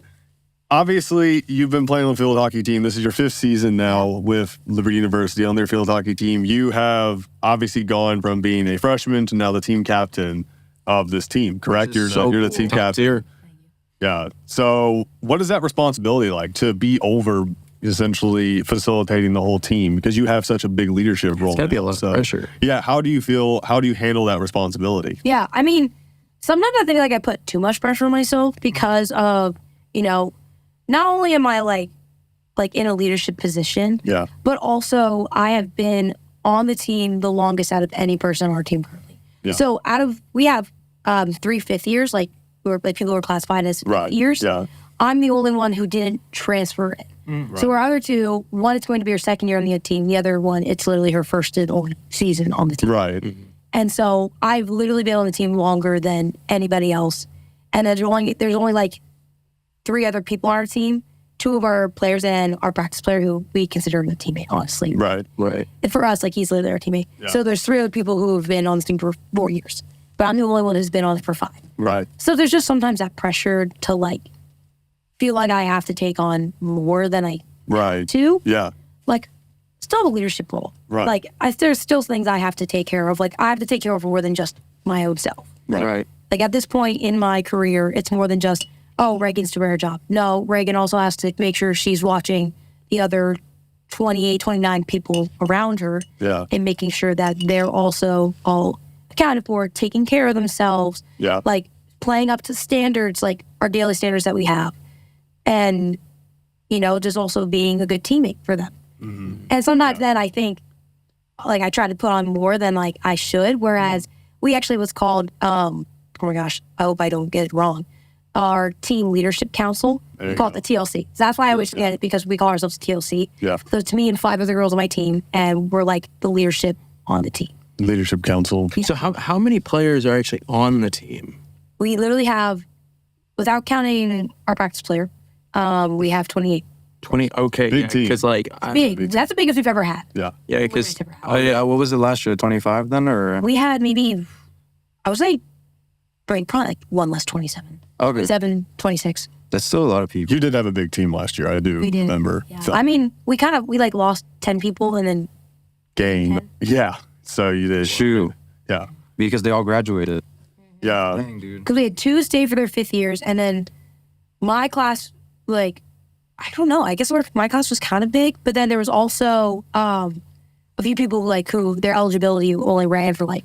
obviously, you've been playing on the field hockey team. This is your 5th season now with Liberty University on their field hockey team. You have obviously gone from being a freshman to now the team captain of this team, correct? You're the team captain. Here. Yeah. So, what is that responsibility like to be over essentially facilitating the whole team because you have such a big leadership role? It's gotta be a now. lot of pressure. Yeah. How do you feel? How do you handle that responsibility? Yeah, I mean, sometimes I think like I put too much pressure on myself because of, not only am I like in a leadership position, Yeah. but also I have been on the team the longest out of any person on our team currently. Yeah. So we have 3 fifth years, like people who are classified as Right. years. Yeah. I'm the only one who didn't transfer in. So our other two, one it's going to be her second year on the team. The other one, it's literally her first and only season on the team. Right. And so I've literally been on the team longer than anybody else. And there's only like 3 other people on our team, 2 of our players and our practice player who we consider him a teammate, honestly. Right. Right. And for us, like he's literally our teammate. Yeah. So there's 3 other people who have been on this team for 4 years. But I'm the only one who's been on it for 5. Right. So there's just sometimes that pressure to like feel like I have to take on more than I Right. do. Yeah. Like still have a leadership role. Right. Like there's still things I have to take care of. Like I have to take care of more than just my own self. Right. Like at this point in my career, it's more than just, oh, Reagan's doing her job. No, Reagan also has to make sure she's watching the other 28, 29 people around her Yeah. and making sure that they're also all accounted for, taking care of themselves, Yeah. like playing up to standards, like our daily standards that we have. And, just also being a good teammate for them. Mm-hmm. And sometimes then I think, like, I try to put on more than, like, I should. Whereas we actually was called, oh my gosh, I hope I don't get it wrong, our Team Leadership Council. There We you call it go. the TLC. So that's why I always get it, because we call ourselves TLC. Yeah. So it's me and 5 other girls on my team, and we're, like, the leadership on the team. Leadership council. So how many players are actually on the team? We literally have, without counting our practice player, we have 28. 20. Okay. Big team. Because like Big. That's the biggest we've ever had. Yeah. yeah, because Oh, yeah. What was it last year? 25 then? Or? We had maybe, I would say, probably like 1 less 27. Okay. 27, 26. That's still a lot of people. You did have a big team last year. I do We did. remember. Yeah. So, I mean, we like lost 10 people and then, game. Yeah. So you did. Shoot. Yeah. Because they all graduated. Yeah. Dang, dude. because we had 2 stay for their 5th years, and then my class, like, I don't know, I guess my class was kind of big, but then there was also a few people like who their eligibility only ran for like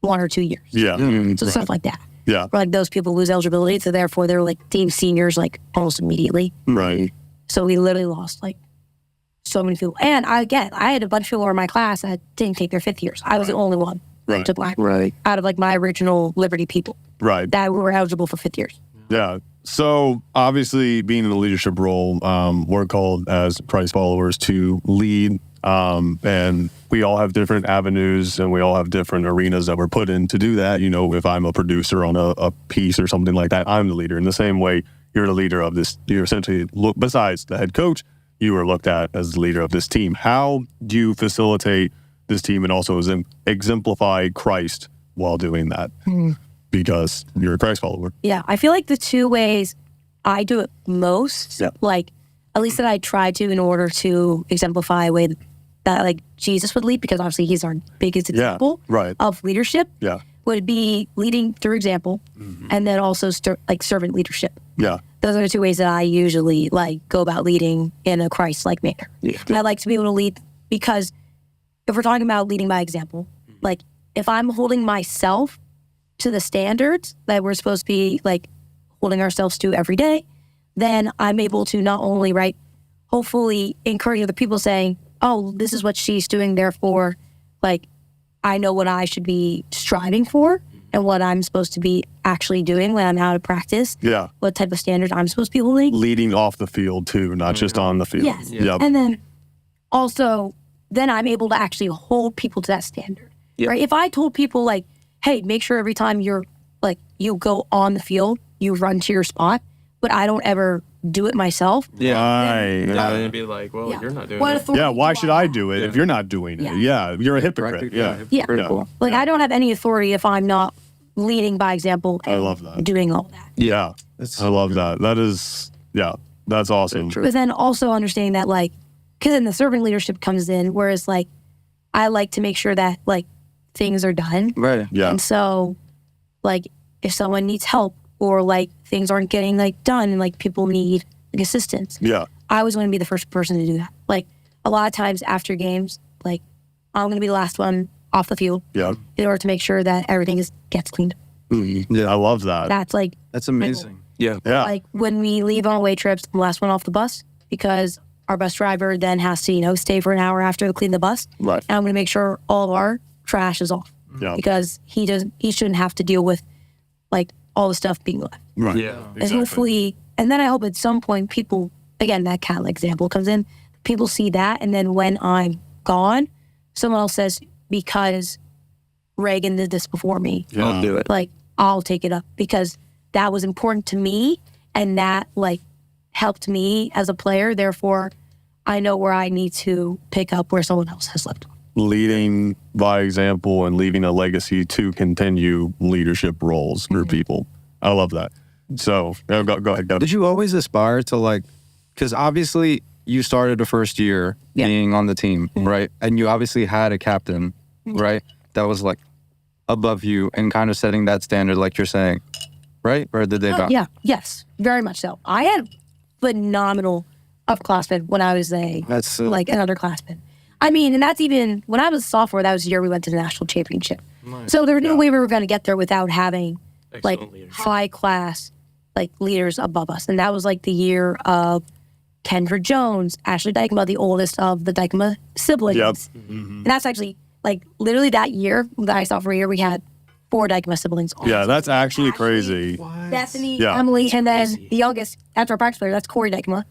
1 or 2 years. Yeah. So stuff like that. Yeah. Where, like, those people lose eligibility, so therefore they're like team seniors like almost immediately. Right. So we literally lost like so many people. And I had a bunch of people in my class that didn't take their 5th years. I was the only one Right. that took mine right. out of like my original Liberty people Right. that were eligible for 5th years. Yeah. So obviously, being in a leadership role, we're called as Christ followers to lead, and we all have different avenues and we all have different arenas that we're put in to do that. If I'm a producer on a piece or something like that, I'm the leader. In the same way, you're the leader of this. You're essentially besides the head coach, you are looked at as the leader of this team. How do you facilitate this team and also exemplify Christ while doing that? Because you're a Christ follower. Yeah, I feel like the 2 ways I do it most, Yeah. like at least that I try to in order to exemplify a way that like Jesus would lead, because obviously he's our biggest example right. of leadership, Yeah. would be leading through example, and then also like servant leadership. Yeah. Those are the 2 ways that I usually like go about leading in a Christ-like manner. Yeah. And I like to be able to lead, because if we're talking about leading by example, like if I'm holding myself to the standards that we're supposed to be like holding ourselves to every day, then I'm able to not only, right, hopefully encourage other people saying, oh, this is what she's doing, therefore, like, I know what I should be striving for and what I'm supposed to be actually doing when I'm out of practice. Yeah. What type of standards I'm supposed to be holding. Leading off the field too, not just on the field. Yes. Yep. And then also, then I'm able to actually hold people to that standard. Yep. Right? If I told people like, hey, make sure every time you're like, you go on the field, you run to your spot, but I don't ever do it myself. Right. Yeah, it'd be like, well, Yeah. you're not doing What it. authority Yeah, why do should I do it if you're not doing it? Yeah. Yeah, you're a hypocrite. Yeah. Yeah. Critical. Like, I don't have any authority if I'm not leading by example. I love that. Doing all that. Yeah. I love that. That is, yeah, that's awesome. But then also understanding that, like, because then the servant leadership comes in, whereas, like, I like to make sure that, like, things are done. Right. Yeah. And so, like, if someone needs help or, like, things aren't getting, like, done and, like, people need, like, assistance, Yeah. I was going to be the first person to do that. Like, a lot of times after games, like, I'm going to be the last one off the field Yeah. in order to make sure that everything gets cleaned. Yeah. I love that. That's, like, That's amazing. Yeah. Yeah. like when we leave on away trips, I'm the last one off the bus because our bus driver then has to, you know, stay for an hour after to clean the bus. Right. And I'm going to make sure all of our trash is off Yeah. because he shouldn't have to deal with like all the stuff being left. Right. Yeah. And hopefully, and then I hope at some point people, again, that cat example comes in, people see that. And then when I'm gone, someone else says, because Reagan did this before me, Yeah. I'll do it. like I'll take it up because that was important to me and that like helped me as a player. Therefore, I know where I need to pick up where someone else has left off. Leading by example and leaving a legacy to continue leadership roles for people. I love that. So go ahead. Go. Did you always aspire to like, because obviously you started the first year Yeah. being on the team, right? And you obviously had a captain, right? That was like above you and kind of setting that standard, like you're saying, right? Or did they not? Yeah, yes, very much so. I had phenomenal upperclassmen when I was That's like an underclassman. I mean, and that's even when I was a sophomore, that was the year we went to the national championship. So there was no way we were going to get there without having like Excellent leaders. high class like leaders above us. And that was like the year of Kendra Jones, Ashley Dykema, the oldest of the Dykema siblings. Yep. And that's actually like literally that year, that sophomore year, we had 4 Dykema siblings. on Yeah, us. that's actually crazy. Bethany, Yeah. Emily, and then the youngest, that's our practice player, that's Corey Dykema.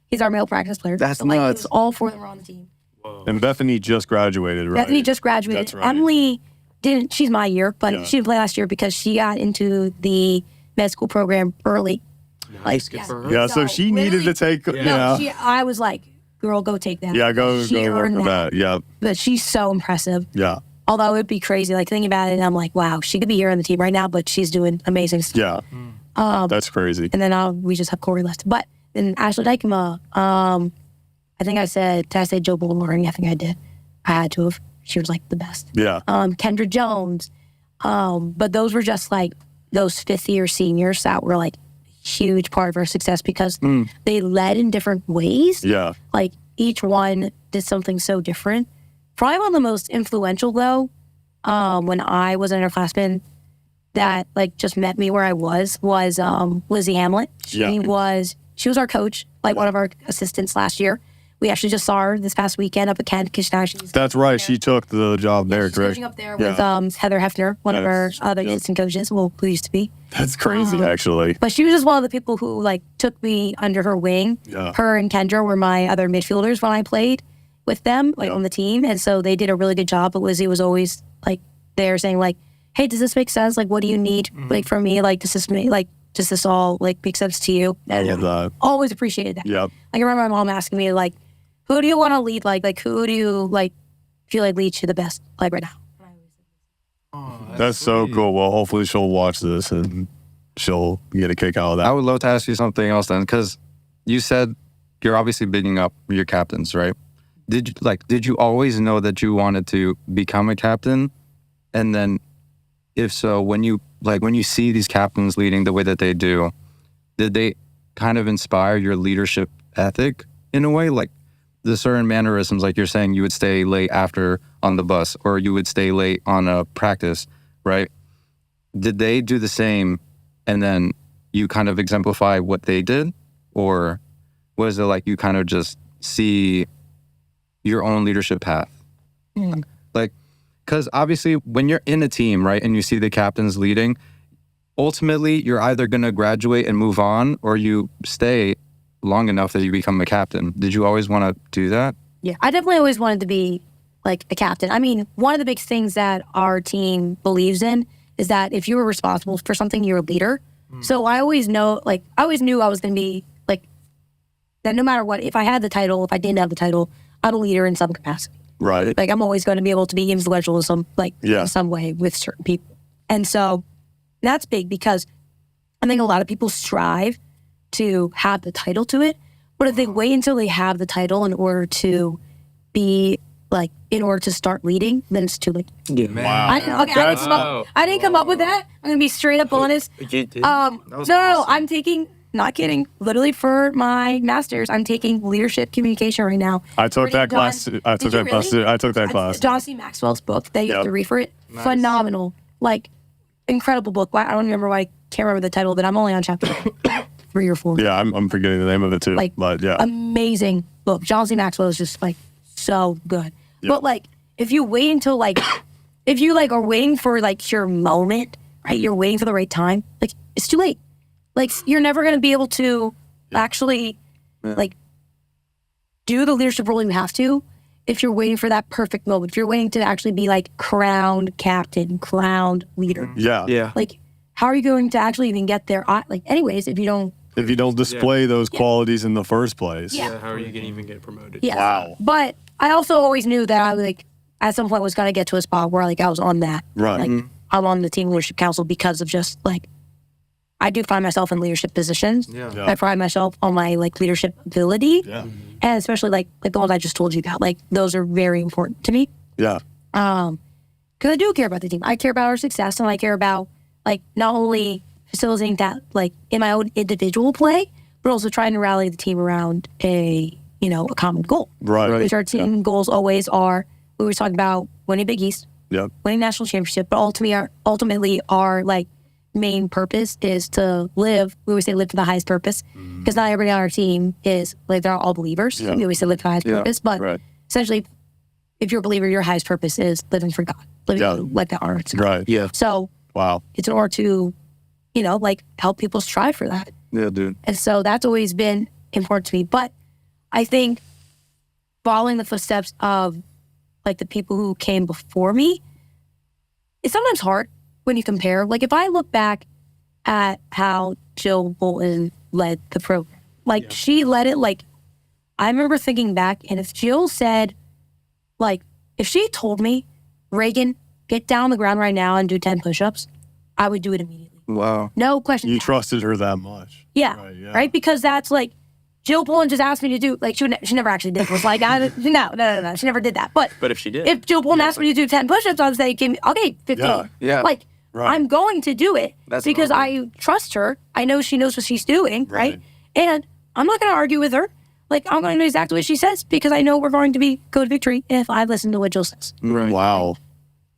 He's our male practice player. That's so, like, nuts. It was all 4 of them were on the team. And Bethany just graduated, right? Bethany just graduated. That's right. Emily didn't, she's my year, but Yeah. she didn't play last year because she got into the med school program early. Nice. Good for her. Yeah, so So, she needed to take, you know. I was like, girl, go take that. Yeah, go She work earned with that. Yeah, But she's so impressive. yeah, Although it'd be crazy, like thinking about it, and I'm like, wow, she could be here on the team right now, but she's doing amazing stuff. yeah. That's crazy. And then we just have Corey left. But then Ashley Dykema, I think I said, did I say Joe Bowling? I think I did. I had to have. She was like the best. Yeah, Kendra Jones. But those were just like those 5th year seniors that were like huge part of our success because they led in different ways. yeah, Like each one did something so different. Probably one of the most influential though, when I was an underclassman that like just met me where I was Lizzie Hamlet. Yeah. She was our coach, like one of our assistants last year. We actually just saw her this past weekend up at Kishnash. that's right. She took the job there, She's correct? coaching up there Yeah. with Heather Hefner, one of our Yes. other Yep. assistant coaches, well, who used to be. That's crazy, actually. But she was just one of the people who like took me under her wing. Yeah. Her and Kendra were my other midfielders when I played with them, like Yeah. on the team. And so they did a really good job. But Lizzie was always like there saying like, hey, does this make sense? Like, what do you need like from me? Like, does this all like make sense to you? I love that. Always appreciated that. Yep. Like I remember my mom asking me like, who do you want to lead? Like who do you like feel like leads you the best like right now? That's so cool. Well, hopefully she'll watch this and she'll get a kick out of I that. would love to ask you something else then, because you said you're obviously bigging up your captains, right? Did you always know that you wanted to become a captain? And then, if so, when you see these captains leading the way that they do, did they kind of inspire your leadership ethic in a way? Like the certain mannerisms, like you're saying, you would stay late after on the bus, or you would stay late on a practice, right? Did they do the same, and then you kind of exemplify what they did, or was it like you kind of just see your own leadership path? Like, because obviously when you're in a team, right, and you see the captains leading, ultimately you're either going to graduate and move on, or you stay long enough that you become a captain. Did you always want to do that? Yeah, I definitely always wanted to be like a captain. I mean, one of the big things that our team believes in is that if you were responsible for something, you're a leader. So I always knew I was going to be like that. No matter what, if I had the title, if I didn't have the title, I'm a leader in some capacity. Right. Like I'm always going to be able to be influential in some in some way with certain people. And so that's big because I think a lot of people strive to have the title to it, but if they wait until they have the title in order to be in order to start leading, then it's too late. Yeah. Wow. I didn't come up with that. I'm gonna be straight up honest. You did? No, I'm taking, not kidding, literally for my master's, I'm taking leadership communication right now. I took that class. I took that class. I took that class. John C. Maxwell's book that you have to read for it. Nice. Phenomenal, incredible book. I don't remember why. I can't remember the title, but I'm only on chapter 3 or 4. Yeah, I'm forgetting the name of it too. But yeah, Amazing book. John C. Maxwell is just so good. Yep. But if you wait until if you are waiting for your moment, right? You're waiting for the right time. It's too late. You're never gonna be able to actually do the leadership role you have to if you're waiting for that perfect moment. If you're waiting to actually be crowned captain, crowned leader. yeah. How are you going to actually even get there? Anyways, if you don't display those qualities in the first place. Yeah. How are you going to even get promoted? Yeah. Wow. But I also always knew that I at some point was going to get to a spot where I was on that. Right. I'm on the team leadership council because of just I do find myself in leadership positions. Yeah. I pride myself on my leadership ability. Yeah. And especially the ones I just told you about. Those are very important to me. Yeah. Because I do care about the team. I care about our success, and I care about not only facilitating that in my own individual play, but also trying to rally the team around a common goal. Right. Which our team goals always are. We were talking about winning Big East, Yep. winning national championship, but ultimately our main purpose is to live. We always say live for the highest purpose, because not everybody on our team is they're all believers. Yeah. We always say live for the highest purpose, but Right. essentially, if you're a believer, your highest purpose is living for God, living like that honor to God. Right. Yeah. So Wow. it's in order to, help people strive for that. Yeah, dude. And so that's always been important to me. But I think following the footsteps of the people who came before me, it's sometimes hard when you compare. If I look back at how Jill Bolton led the program, she led it I remember thinking back, and if Jill said, if she told me, Reagan, get down on the ground right now and do 10 push-ups, I would do it immediately. Wow. No question. You trusted her that much. Yeah. Right, yeah. Right? Because that's Jill Bolton just asked me to do, she never actually did. It was no. She never did that. But if she did. if Jill Bolton asked me to do 10 push-ups, I would say, okay, 15. Yeah. Right. I'm going to do it That's because normal. I trust her. I know she knows what she's doing, right? Right. And I'm not going to argue with her. I'm going to do exactly what she says because I know we're going to go to victory if I listen to what Jill says. Right. Wow.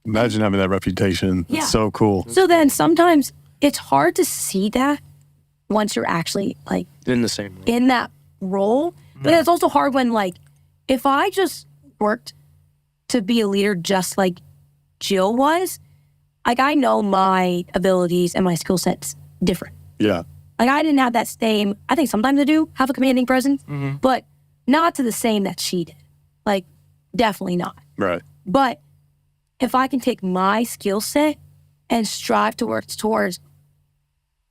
Imagine having that reputation. Yeah. That's so cool. So then sometimes it's hard to see that once you're actually In the same way. in that role. But it's also hard when if I just worked to be a leader just like Jill was, I know my abilities and my skill sets different. Yeah. I didn't have that same, I think sometimes I do have a commanding presence, but not to the same that she did. Definitely not. Right. But if I can take my skill set and strive to work towards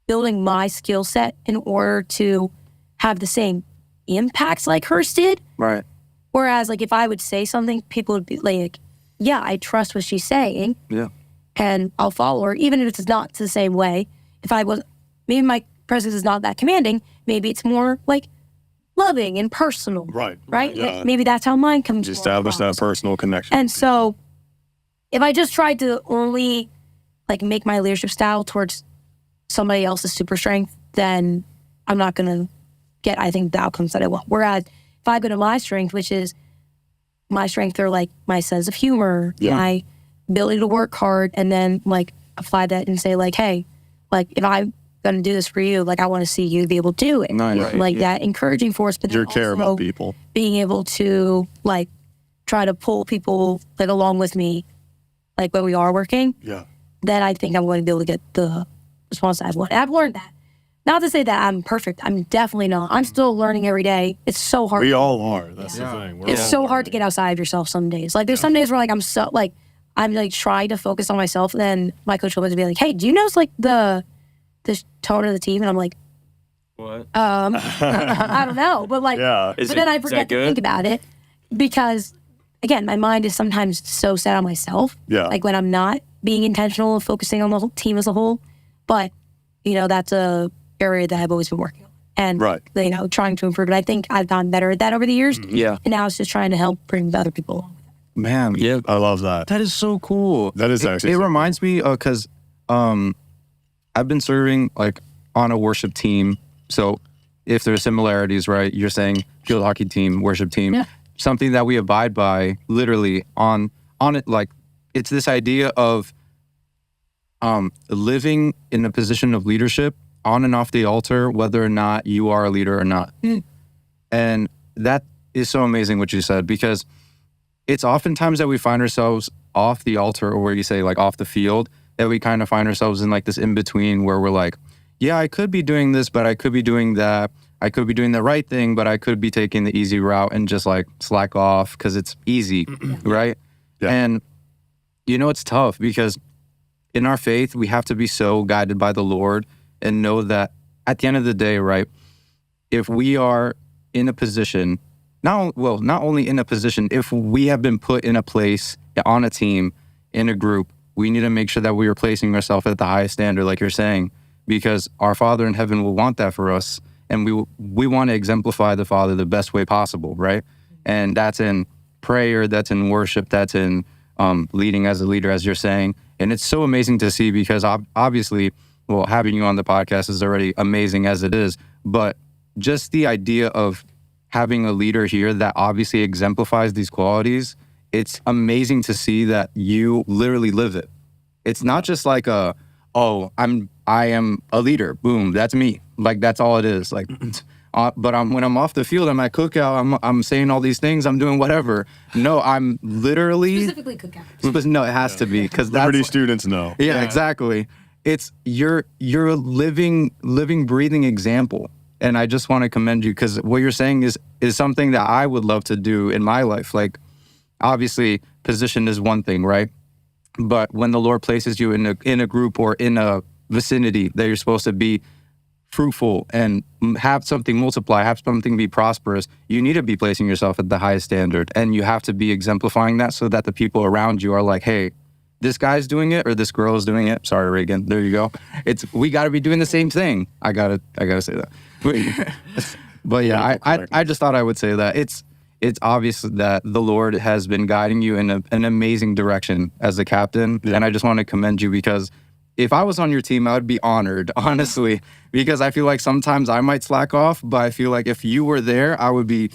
building my skill set in order to have the same impacts like hers did, Right. whereas if I would say something, people would be yeah, I trust what she's saying Yeah. and I'll follow her, even if it's not the same way. If I was, maybe my presence is not that commanding, maybe it's more loving and personal. Right. Right? Yeah. Maybe that's how mine comes Just more establish that across. personal connection. And so if I just tried to only make my leadership style towards somebody else's super strength, then I'm not going to get, I think, the outcomes that I want. Whereas if I go to my strength, which is my strength are my sense of humor, Yeah. my ability to work hard, and then apply that and say hey, if I'm going to do this for you, I want to see you be able to do it. Nice. Right. That encouraging force, but Your then care also about people. being able to try to pull people along with me when we are working, Yeah. then I think I'm going to be able to get the responsibility I've learned. And I've learned that. Not to say that I'm perfect. I'm definitely not. I'm still learning every day. It's so hard. We all are. That's the thing. It's so hard to get outside of yourself some days. Like there's some days where like I'm like trying to focus on myself, and then my coach will be like, "Hey, do you notice like the tone of the team?" And I'm like, What? I don't know, but like, Yeah. but then I forget to think about it because, again, my mind is sometimes so set on myself. Yeah. Like when I'm not being intentional and focusing on the whole team as a whole, but that's a area that I've always been working on and trying to improve. And I think I've gotten better at that over the years. Yeah. And now it's just trying to help bring other people along. Man, Yeah. I love that. that is so cool. That is actually It so reminds me because I've been serving like on a worship team. So if there's similarities, right? You're saying field hockey team, worship team, something that we abide by literally on it. Like it's this idea of living in a position of leadership on and off the altar, whether or not you are a leader or not. And that is so amazing what you said, because it's oftentimes that we find ourselves off the altar, or where you say like off the field, that we kind of find ourselves in like this in-between where we're like, yeah, I could be doing this, but I could be doing that. I could be doing the right thing, but I could be taking the easy route and just like slack off because it's easy, right? Yeah. And it's tough because in our faith, we have to be so guided by the Lord and know that at the end of the day, right, if we are in a position, not only in a position, if we have been put in a place, on a team, in a group, we need to make sure that we are placing ourselves at the highest standard, like you're saying, because our Father in heaven will want that for us. And we want to exemplify the Father the best way possible, right? And that's in prayer, that's in worship, that's in leading as a leader, as you're saying. And it's so amazing to see because obviously, having you on the podcast is already amazing as it is. But just the idea of having a leader here that obviously exemplifies these qualities, it's amazing to see that you literally live it. It's not just like I am a leader. Boom, that's me. Like that's all it is. Like, but when I'm off the field, I'm at cookout. I'm saying all these things. I'm doing whatever. No, I'm literally Specifically cookout. No, it has to be because that's Liberty students know. Yeah, exactly. It's you're a living, breathing example. And I just want to commend you because what you're saying is something that I would love to do in my life. Like, obviously, position is one thing, right? But when the Lord places you in a group or in a vicinity that you're supposed to be fruitful and have something multiply, have something be prosperous, you need to be placing yourself at the highest standard. And you have to be exemplifying that so that the people around you are like, hey, this guy's doing it or this girl is doing it. Sorry, Reagan. There you go. We got to be doing the same thing. I gotta say that. But yeah, I just thought I would say that it's obvious that the Lord has been guiding you in an amazing direction as a captain. Yeah. And I just want to commend you because if I was on your team, I would be honored, honestly, because I feel like sometimes I might slack off, but I feel like if you were there, I would be,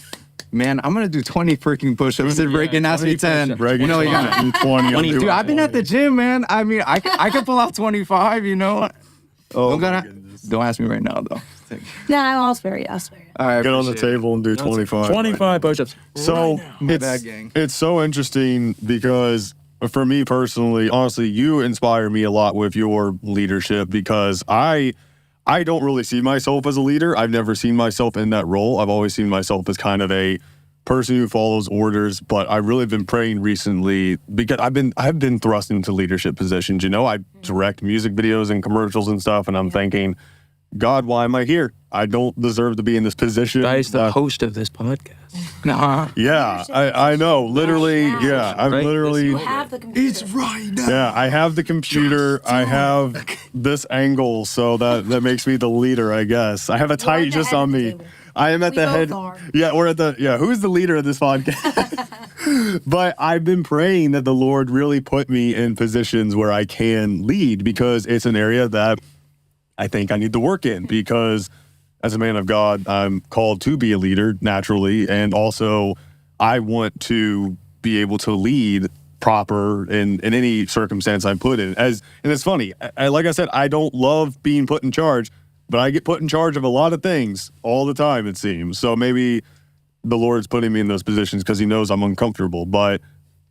man, I'm going to do 20 freaking push-ups and Reagan asked me 10. Reagan, you got do 20. Dude, I've been at the gym, man. I mean, I could pull out 25, Oh, don't ask me right now, though. No, I'll spare you. All right, Get on the table and do 25. 25 push-ups. So it's so interesting because for me personally, honestly, you inspire me a lot with your leadership because I don't really see myself as a leader. I've never seen myself in that role. I've always seen myself as kind of a person who follows orders, but I've really been praying recently because I've been thrust into leadership positions. I direct music videos and commercials and stuff, and I'm thinking, God, why am I here? I don't deserve to be in this position. Guy's the host of this podcast. Nah. Yeah, I know. Literally, yeah. I'm literally. You have the computer. It's right now. Yeah, I have the computer. I have this angle, so that makes me the leader, I guess. I have a tight just on me. I am at the head. Yeah, we're at the. Yeah, who's the leader of this podcast? But I've been praying that the Lord really put me in positions where I can lead because it's an area that I think I need to work in because as a man of God, I'm called to be a leader naturally. And also I want to be able to lead proper in any circumstance I'm put in. And it's funny, like I said, I don't love being put in charge, but I get put in charge of a lot of things all the time, it seems. So maybe the Lord's putting me in those positions because he knows I'm uncomfortable. But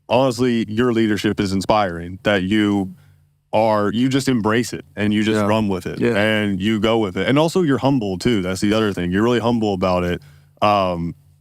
honestly, your leadership is inspiring, that you you just embrace it and you just run with it and you go with it. And also you're humble too. That's the other thing. You're really humble about it,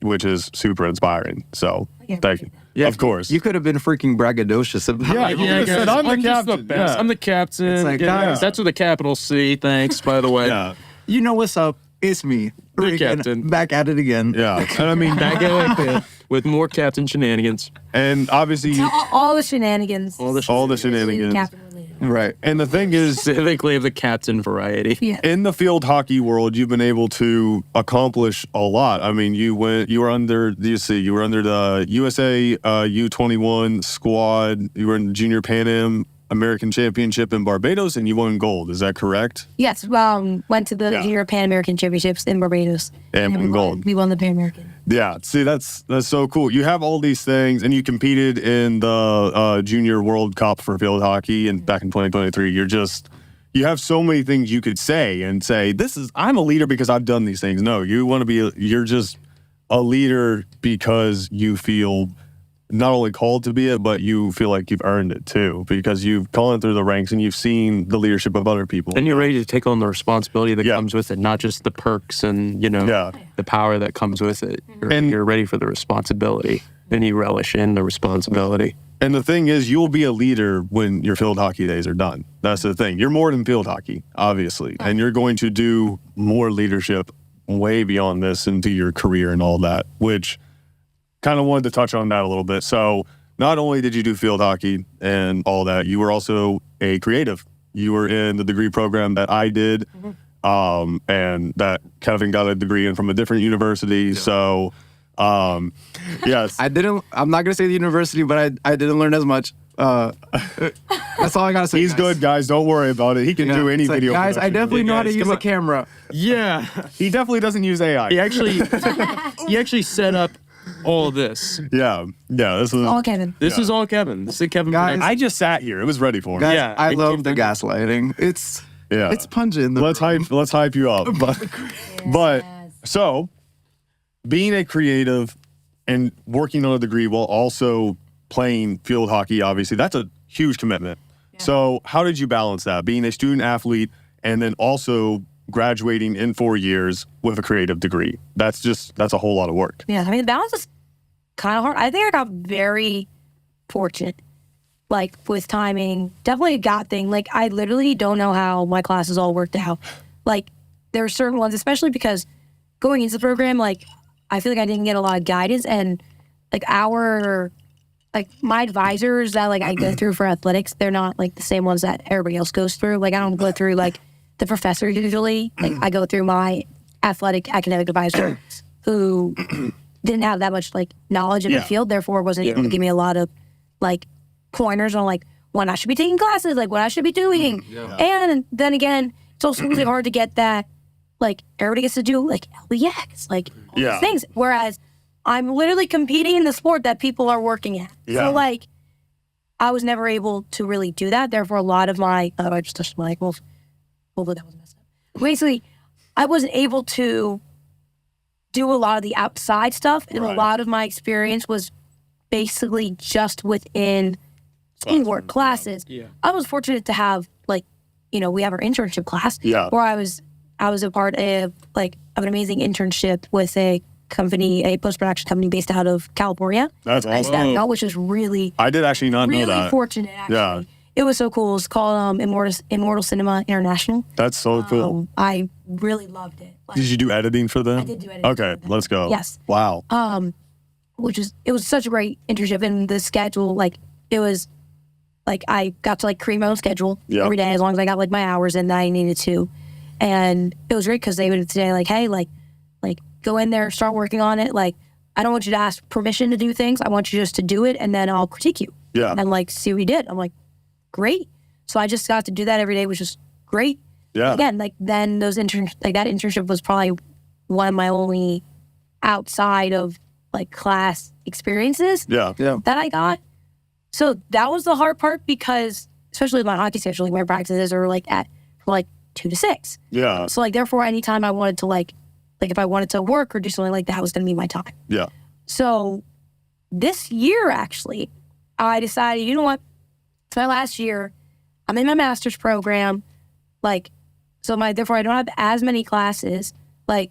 which is super inspiring. So thank you. Yeah, of course. You could have been freaking braggadocious about it. Said, I'm the just captain. the best. I'm the captain. It's like, guys. That's with a capital C. Thanks, by the way. Yeah. You know what's up? It's me, Reagan, captain. back at it again. Yeah. And I mean, Back at it with more captain shenanigans. and obviously All the shenanigans. all the shenanigans. Captain related. Right. And the thing is, Specifically of the captain variety. Yeah. in the field hockey world, you've been able to accomplish a lot. I mean, you were under the USA U21 squad. You were in the Junior Pan Am American Championship in Barbados, and you won gold. Is that correct? Yes. Went to the Junior Pan American Championships in Barbados. And won gold. We won the Pan American. Yeah. See, that's so cool. You have all these things, and you competed in the Junior World Cup for field hockey, and back in 2023, you have so many things you could say, I'm a leader because I've done these things. No, you're just a leader because you feel not only called to be it, but you feel like you've earned it too, because you've gone through the ranks and you've seen the leadership of other people. And you're ready to take on the responsibility that comes with it, not just the perks and, the power that comes with it. You're ready for the responsibility, and you relish in the responsibility. And the thing is, you'll be a leader when your field hockey days are done. That's the thing. You're more than field hockey, obviously. And you're going to do more leadership way beyond this into your career and all that, which kind of wanted to touch on that a little bit. So not only did you do field hockey and all that, you were also a creative. You were in the degree program that I did, and that Kevin got a degree in from a different university. Yeah. So, yes. I'm not going to say the university, but I didn't learn as much. That's all I got to say. He's good, guys. Don't worry about it. He can do any video. Guys, I definitely know how to use a camera. Yeah. He definitely doesn't use AI. He actually set up all of this. Yeah. This is all Kevin. This is all Kevin. This is Kevin. Guys, I just sat here. It was ready for him. Guys, Yeah, I love the gaslighting. It's pungent. Let's hype you up. But so being a creative and working on a degree while also playing field hockey, obviously, that's a huge commitment. Yeah. So how did you balance that? Being a student athlete and then also graduating in 4 years with a creative degree. That's a whole lot of work. Yeah, I mean, the balance is kind of hard. I think I got very fortunate, like with timing. Definitely a God thing. Like, I literally don't know how my classes all worked out. Like, there are certain ones, especially because going into the program, like, I feel like I didn't get a lot of guidance, and like my advisors that like I go through for athletics, they're not like the same ones that everybody else goes through. Like, I don't go through like the professor usually. Like, I go through my academic advisor who didn't have that much like knowledge in the field, therefore wasn't able to give me a lot of like pointers on like when I should be taking classes, like what I should be doing. And then again, it's also really hard to get that, like everybody gets to do like LBX, like all these things. Whereas I'm literally competing in the sport that people are working at. So like I was never able to really do that. Therefore a lot of my, I just touched my mic, well, hopefully that was messed up. Basically, I wasn't able to do a lot of the outside stuff, and a lot of my experience was basically just within schoolwork classes. I was fortunate to have like, we have our internship class where I was a part of like an amazing internship with a company, a post-production company based out of California. That's awesome. Which is really, I did actually not know that. Fortunate actually. Yeah. It was so cool. It's called Immortal Cinema International. That's so cool. I really loved it. Did you do editing for them? I did do editing. Okay, let's go. Yes. Wow. It was such a great internship, and the schedule, like it was, like I got to like create my own schedule every day as long as I got like my hours in that I needed to, and it was great because they would say like, hey, like go in there, start working on it. Like, I don't want you to ask permission to do things. I want you just to do it, and then I'll critique you. Yeah. And like see what you did. I'm like, great. So I just got to do that every day, which is great. Yeah. Again, like then that internship was probably one of my only outside of like class experiences that I got. So that was the hard part because especially with my hockey schedule, like my practices are like from 2 to 6. Yeah. So like therefore anytime I wanted to like if I wanted to work or do something like that was gonna be my time. Yeah. So this year actually, I decided, you know what? It's my last year. I'm in my master's program. Like, so therefore I don't have as many classes. Like,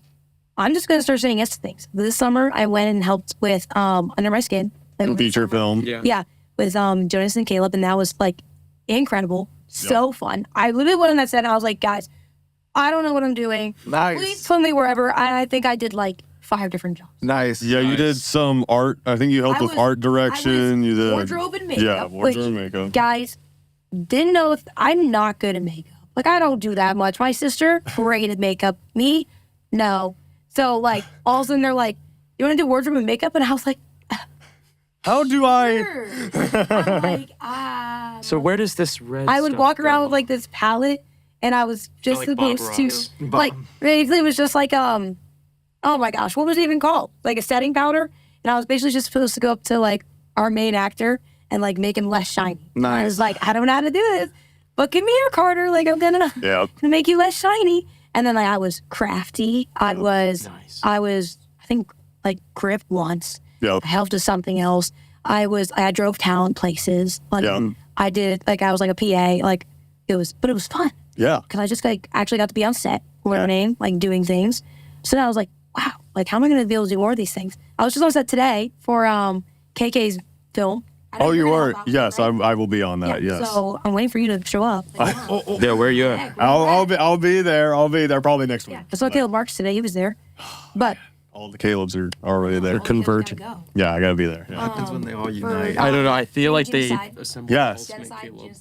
I'm just going to start saying yes to things. This summer, I went and helped with Under My Skin. Feature film. Yeah, with Jonas and Caleb, and that was like incredible. So fun. I literally went on that set and I was like, guys, I don't know what I'm doing. Nice. Please put me wherever. I think I did like 5 different jobs. Nice. Yeah, you did some art. I think you helped with art direction. You did wardrobe and makeup. Yeah, wardrobe and makeup. Guys, didn't know if I'm not good at makeup. Like, I don't do that much. My sister, great at makeup. Me, no. So, like, all of a sudden they're like, you want to do wardrobe and makeup? And I was like, how do I? sure. I'm like, So where does this red I would stuff walk around go? with like this palette, and I was just Like Bob supposed to, Ross. like, basically it was just like, oh my gosh, what was it even called? Like a setting powder. And I was basically just supposed to go up to like our main actor and like make him less shiny. Nice. I was like, I don't know how to do this, but come here, Carter. Like, I'm gonna make you less shiny. And then like, I was crafty. I was, I think like grip once. Yep. I helped with something else. I drove talent places. Like, I did, like, I was like a PA. Like, it was fun. Yeah. Because I just like actually got to be on set, learning, like doing things. So then I was like, wow, like how am I going to be able to do more of these things? I was just on set today for KK's film. Oh, you were? Yes, I will be on that. Yes. So I'm waiting for you to show up. Like, Yeah, where you at? I'll be there. I'll be there probably next week. I saw Caleb Marks today. He was there. But All the Calebs are already there. Converted. Go. Yeah, I gotta be there. Yeah. Happens when they all unite. I don't know. I feel like they Genocide. assembled Yes. all to make Genocide, Caleb.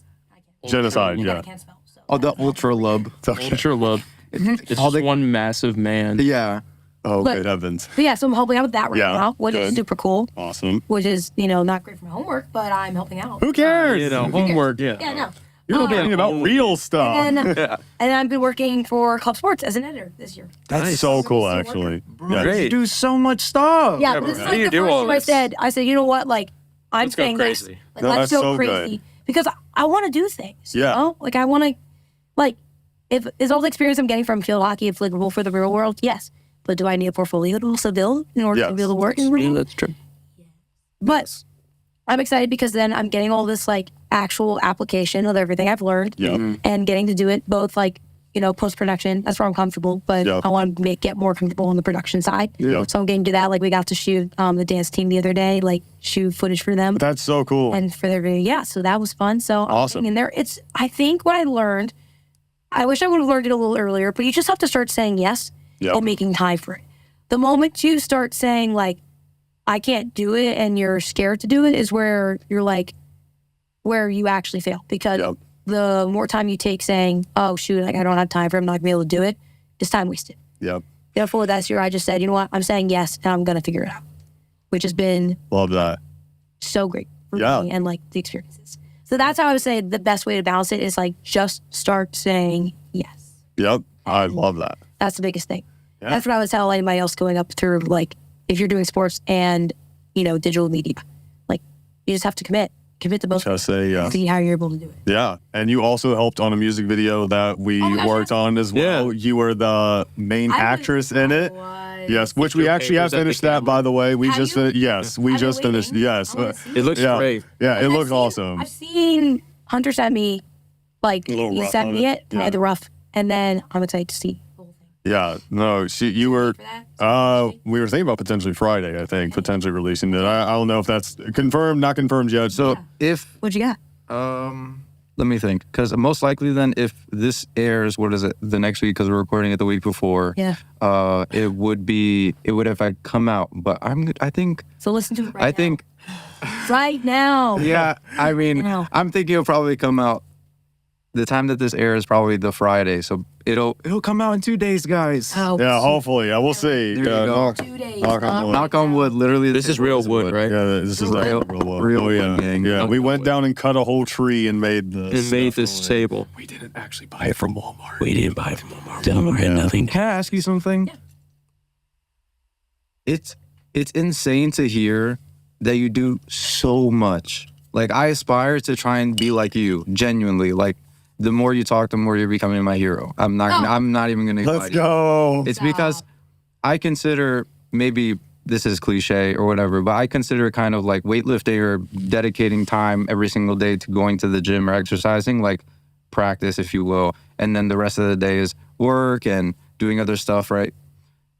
Genocide. I Yeah. can't spell. So. Oh, the ultra love. Ultra love. It's All just the- one massive man. Yeah. Oh, But- good heavens. But yeah, so I'm helping out with that right Yeah, now, which is good. super cool. Awesome. Which is, not great for my homework, but I'm helping out. Who cares? You know, homework. Yeah, no. You're talking about real stuff. And and I've been working for Club Sports as an editor this year. That's so cool, actually. Yeah. Great. You do so much stuff. Yeah, Yeah, but this is how like do you the do first all time this? I said, you know what, like, I'm Let's go saying this. crazy. Like, No, let's that's go so crazy. good. Because I want to do things. Yeah. You know? Like, I want to, like, is all the experience I'm getting from field hockey applicable for the real world? Yes. But do I need a portfolio to also build in order to be able to work in real? That's true. But I'm excited because then I'm getting all this like actual application of everything I've learned Yeah. and getting to do it both like, post-production. That's where I'm comfortable, but Yeah. I want to get more comfortable on the production side. Yeah. So I'm getting to that. Like we got to shoot the dance team the other day, like shoot footage for them That's so cool. and for their video. Yeah, so that was fun. So I'm Awesome. getting in there. I think what I learned, I wish I would have learned it a little earlier, but you just have to start saying yes Yep. and making time for it. The moment you start saying like, I can't do it and you're scared to do it is where you're like, where you actually fail. Because Yep. the more time you take saying, oh shoot, like I don't have time for it, I'm not gonna be able to do it, it's time wasted. Yep. Therefore, that's year I just said, you know what, I'm saying yes and I'm gonna figure it out. Which has been Love that. so great for Yeah. me and like the experiences. So that's how I would say the best way to balance it is like just start saying yes. Yep. I love that. That's the biggest thing. Yeah. That's what I would tell anybody else going up through like if you're doing sports and digital media, like you just have to commit to both. Just say yes. See how you're able to do it. Yeah. And you also helped on a music video that we my gosh, worked on as well. You were the main actress in it. Yes, which we your actually have papers at the finished that, by the way. We Have just you? finished. Yes, we I've been just finished. waiting. Yes. I wanna see It looks yeah. great. Yeah, it I've looks seen- awesome. I've seen Hunter sent me like little he rough sent of me it. it, and I had the rough, and then I'm excited to see the whole thing. Yeah. No, you were. For that? We were thinking about potentially Friday. I think potentially releasing it. I don't know if that's confirmed, not confirmed yet. So if What'd you got? let me think, because most likely then if this airs, what is it, the next week? Because we're recording it the week before. Yeah. It would have had come out, but I think So listen to it right I now. think right now. yeah. I mean, Wow. I'm thinking it'll probably come out. The time that this airs is probably the Friday, so it'll come out in 2 days, guys. Oh, Yeah, hopefully. Yeah, we'll see. There you go. 2 days. knock on wood. Knock on wood. Literally, This is real wood, right? Yeah, this is like Real- real wood. real Oh, yeah. wood, gang. Yeah, we Knock went on down and cut a whole tree and made this. And made this table. We didn't actually buy it from Walmart. We didn't buy it from Walmart. Walmart had nothing. Can I ask you something? It's insane to hear that you do so much. Like I aspire to try and be like you, genuinely. Like the more you talk, the more you're becoming my hero. I'm not even gonna Let's fight you. go. It's because I consider, maybe this is cliche or whatever, but I consider kind of like weightlifting or dedicating time every single day to going to the gym or exercising like practice, if you will, and then the rest of the day is work and doing other stuff, right?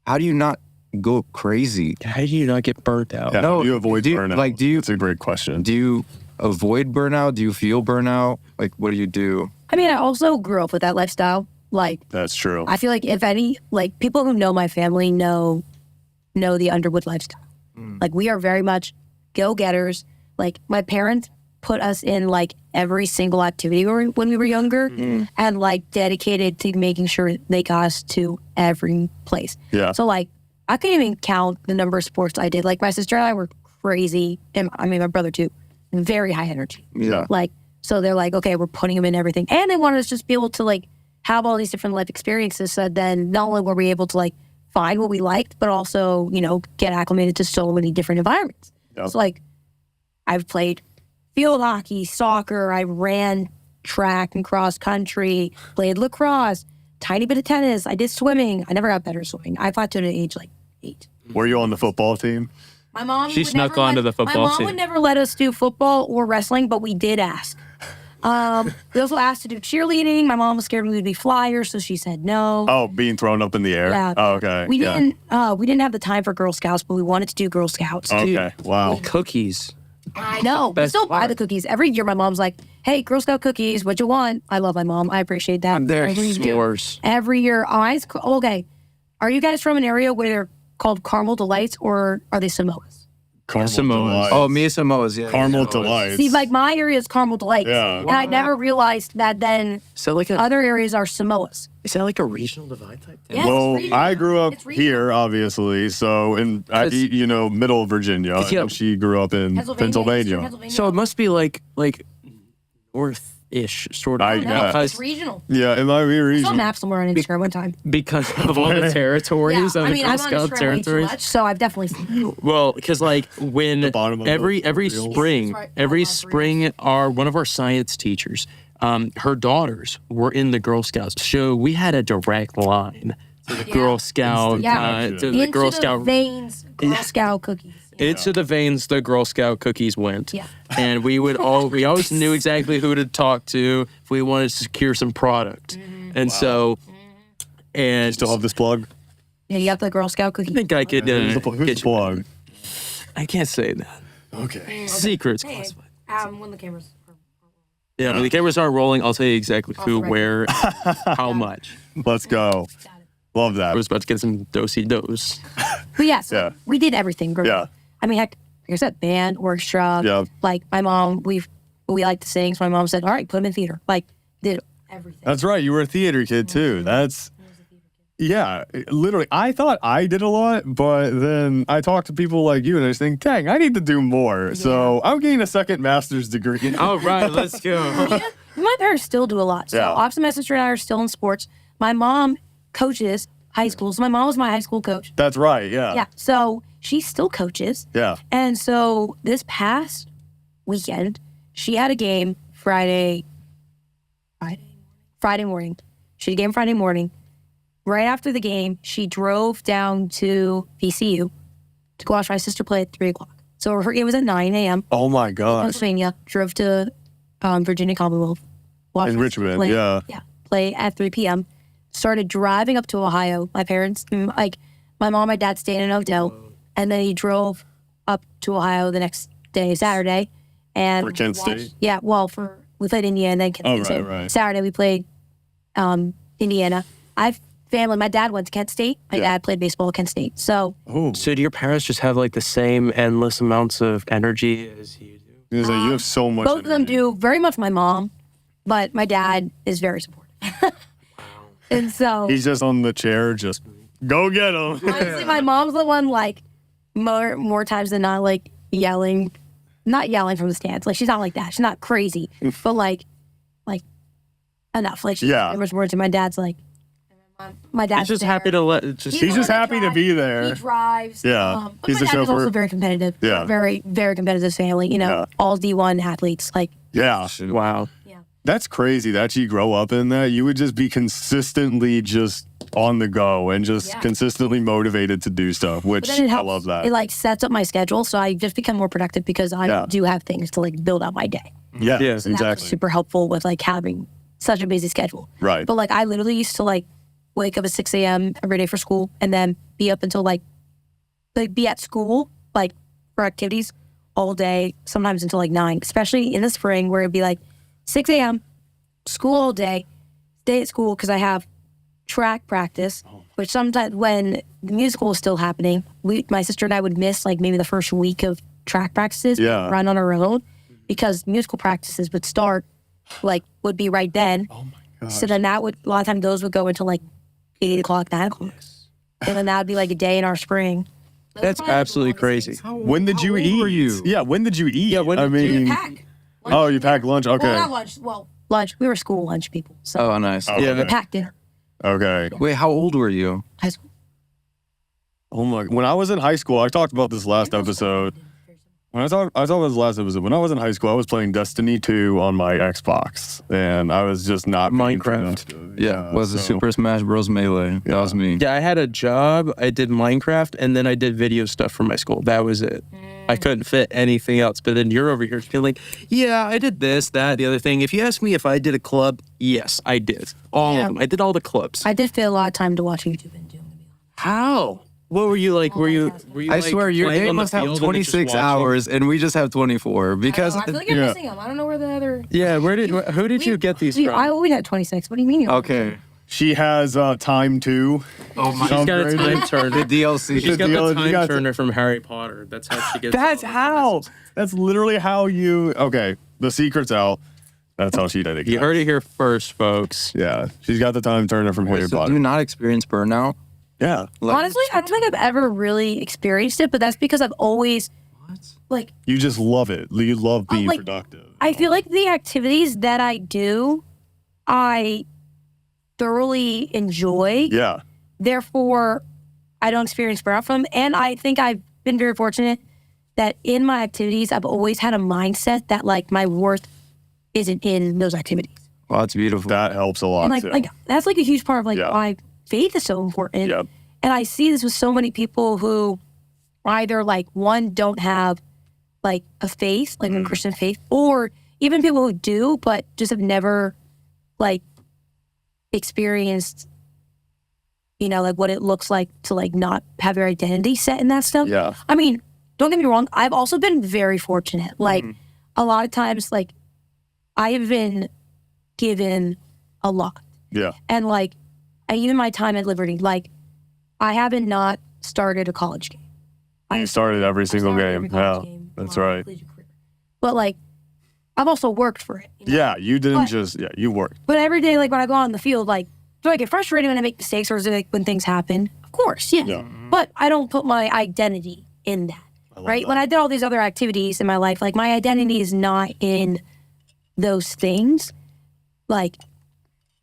How do you not go crazy? How do you not get burnt out? Yeah, No, how do you avoid burnout? like, do you- That's a great question. Do you avoid burnout? Do you feel burnout? Like, what do you do? I mean, I also grew up with that lifestyle. Like, That's true. I feel like if any, like people who know my family know the Underwood lifestyle. Like we are very much go-getters. Like my parents put us in like every single activity when we were younger and like dedicated to making sure they got us to every place. Yeah. So like I couldn't even count the number of sports I did. Like my sister and I were crazy. And I mean, my brother too, very high energy. Yeah. Like, so they're like, okay, we're putting him in everything. And they wanted us just be able to like have all these different life experiences. So then not only were we able to like find what we liked, but also, you know, get acclimated to so many different environments. Yep. So like I've played field hockey, soccer, I ran track and cross country, played lacrosse, tiny bit of tennis. I did swimming. I never got better at swimming. I plateaued at age like 8. Were you on the football team? My mom She would snuck never onto the football My mom team. would never let us do football or wrestling, but we did ask. We also asked to do cheerleading. My mom was scared we would be flyers, so she said no. Oh, being thrown up in the air? Yeah. Oh, okay. We Yeah. didn't have the time for Girl Scouts, but we wanted to do Girl Scouts. Okay. Wow. Cookies. I know. We Best still buy part. the cookies. Every year my mom's like, hey, Girl Scout cookies, what you want? I love my mom. I appreciate that. They're Every year. s'mores. Every year. Okay. Are you guys from an area where they're called Caramel Delights or are they Samoas? Caramel Samoas. Delights. Oh, me and Samoa's, yeah. Caramel Samoas. Delights. See, like my area is Caramel Delights. Yeah. And I never realized that then Is that like a other areas are Samoas. is that like a regional divide type thing? Yes, Well, it's regional. I grew up It's regional. here, obviously. So, in middle Virginia. Yeah. And she grew up in Eastern Pennsylvania. Pennsylvania. So it must be like north-ish sort of. I No, guess. it's regional. Yeah, it might be I saw region. maps somewhere on Instagram one time. Because of all the territories Yeah, and I the mean, Girl I'm on Scout Instagram way too territories. much, so I've definitely seen it. Well, because like when bottom of every the reels. spring, Right. every Oh, spring, one of our science teachers, her daughters were in the Girl Scouts, so we had a direct line to the Girl Scout, Yeah. to the Into Girl the Scout. veins, Girl Scout cookies. Into the veins, the Girl Scout cookies went. Yeah. And we always knew exactly who to talk to if we wanted to secure some product. And so, and Still have this plug? Yeah, you got the Girl Scout cookie. I think I could Who's the get you. plug? I can't say that. Okay. Secrets classified. When the cameras. Yeah, when the cameras aren't rolling, I'll tell you exactly who, the record. where, how much. Let's go. Love I that. was about to get some dosey dose. But yeah, so Yeah. we did everything. Growing Yeah. up. I mean, heck, like I said, band, orchestra. Yeah. Like my mom, we like to sing, so my mom said, all right, put them in theater. Like, did everything. That's right. You were a theater kid too. That's yeah. Literally, I thought I did a lot, but then I talked to people like you, and I just think, dang, I need to do more. So I'm getting a second master's degree. All right, let's go. My parents still do a lot. So Yeah. Opposite my sister and I are still in sports. My mom coaches high school. So my mom was my high school coach. That's right. Yeah. Yeah. So she still coaches. Yeah. And so this past weekend, she had a game Friday morning. She had a game Friday morning. Right after the game, she drove down to VCU to go watch my sister play at 3 o'clock. So her game was at 9 a.m. Oh my gosh. Pennsylvania, drove to Virginia Commonwealth. watched In my Richmond, play, yeah. play at 3 p.m. Started driving up to Ohio. My parents, my mom and my dad stayed in an hotel, and then he drove up to Ohio the next day, Saturday, and For Kent watched- State? Yeah, well, we played Indiana, and then Kent State. right. Saturday we played Indiana. I've family. My dad went to Kent State. My dad played baseball at Kent State. So Oh, So do your parents just have like the same endless amounts of energy as you do? you have so much. both of them energy. do. Very much my mom, but my dad is very supportive. And so He's just on the chair, just go get him. honestly, my mom's the one like more times than not like yelling, not yelling from the stands. Like she's not like that. She's not crazy, but like enough. Like she remembers words, and my dad's like, my dad's He's just happy to let just. He's just happy to be there. He drives. Yeah. But He's my the dad is chauffeur. also very competitive. Yeah. Very, very competitive family. You know, Yeah. all D1 athletes. Like, Yeah. Wow. That's crazy that you grow up in that. You would just be consistently just on the go and just consistently motivated to do stuff, which but then it I helps. love that. It like sets up my schedule, so I just become more productive because I do have things to like build out my day. yeah, Yeah. So that's exactly. super helpful with like having such a busy schedule. Right. But like I literally used to like wake up at 6 a.m. every day for school and then be up until like be at school like for activities all day, sometimes until like 9, especially in the spring where it'd be like 6 a.m. school all day, stay at school because I have track practice, which sometimes when the musical was still happening, my sister and I would miss like maybe the first week of track practices, run on our own because musical practices would start would be right then. Oh my gosh. So then that would, a lot of times those would go until like 8 o'clock, 9 o'clock. And then that would be like a day in our spring. That's absolutely crazy. When did you eat? Were you? Yeah, when did you eat? Yeah, when did We would pack. Oh, you packed lunch? Okay. Well, not lunch. Well, lunch. We were school lunch people. So Oh, nice. Yeah, we packed dinner. Okay. Wait, how old were you? High school. Oh my! When I was in high school, I talked about this last episode. When I talked about this last episode. When I was in high school, I was playing Destiny 2 on my Xbox, and I was just not being Minecraft. productive. Yeah, was the so- Super Smash Bros. Melee. That was me. Yeah, I had a job. I did Minecraft, and then I did video stuff for my school. That was it. I couldn't fit anything else. But then you're over here feeling, yeah, I did this, that, the other thing. If you ask me if I did a club, yes, I did. All of them. I did all the clubs. I did fit a lot of time to watch YouTube and doing it. How? What were you like? Were you I like, swear, your playing day on the must have field and then just 26 watching? hours, and we just have 24. Because I feel like I'm missing them. I don't know where the other. Yeah, who did you get these from? We had 26. What do you mean? okay, She has time too. Oh my! She's got a time turner. the DLC. She's got deal- the you time got- turner from Harry Potter. That's how she gets. That's all the how. classes. That's literally how you. Okay, the secret's out. That's how she did it. You guys. heard it here first, folks. Yeah, she's got the time turner from Harry So do Potter. you not experience burnout? Yeah, Honestly, I don't think I've ever really experienced it, but that's because I've always like you just love it. You love being like- productive. I feel like the activities that I do, I thoroughly enjoy. Yeah, Therefore, I don't experience burnout from them. And I think I've been very fortunate that in my activities, I've always had a mindset that like my worth isn't in those activities. Well, that's beautiful. that helps a lot And too. like that's like a huge part of like Yeah. why faith is so important. Yep. And I see this with so many people who either like one don't have like a faith, like a Christian faith, or even people who do but just have never like experienced, you know, like what it looks like to like not have your identity set in that stuff. Yeah. I mean, don't get me wrong, I've also been very fortunate. Like a lot of times, like I have been given a lot. Yeah. And like, even my time at Liberty, like I haven't not started a college game. You started every single started game. every college Yeah, game that's in my right. collegiate career. But like, I've also worked for it. You know? Yeah, you didn't But- just. Yeah, you worked. But every day, like when I go out in the field, like, do I get frustrated when I make mistakes or is it like when things happen? Of course, yeah. Yeah. But I don't put my identity in that, right? that. When I did all these other activities in my life, like my identity is not in those things. Like,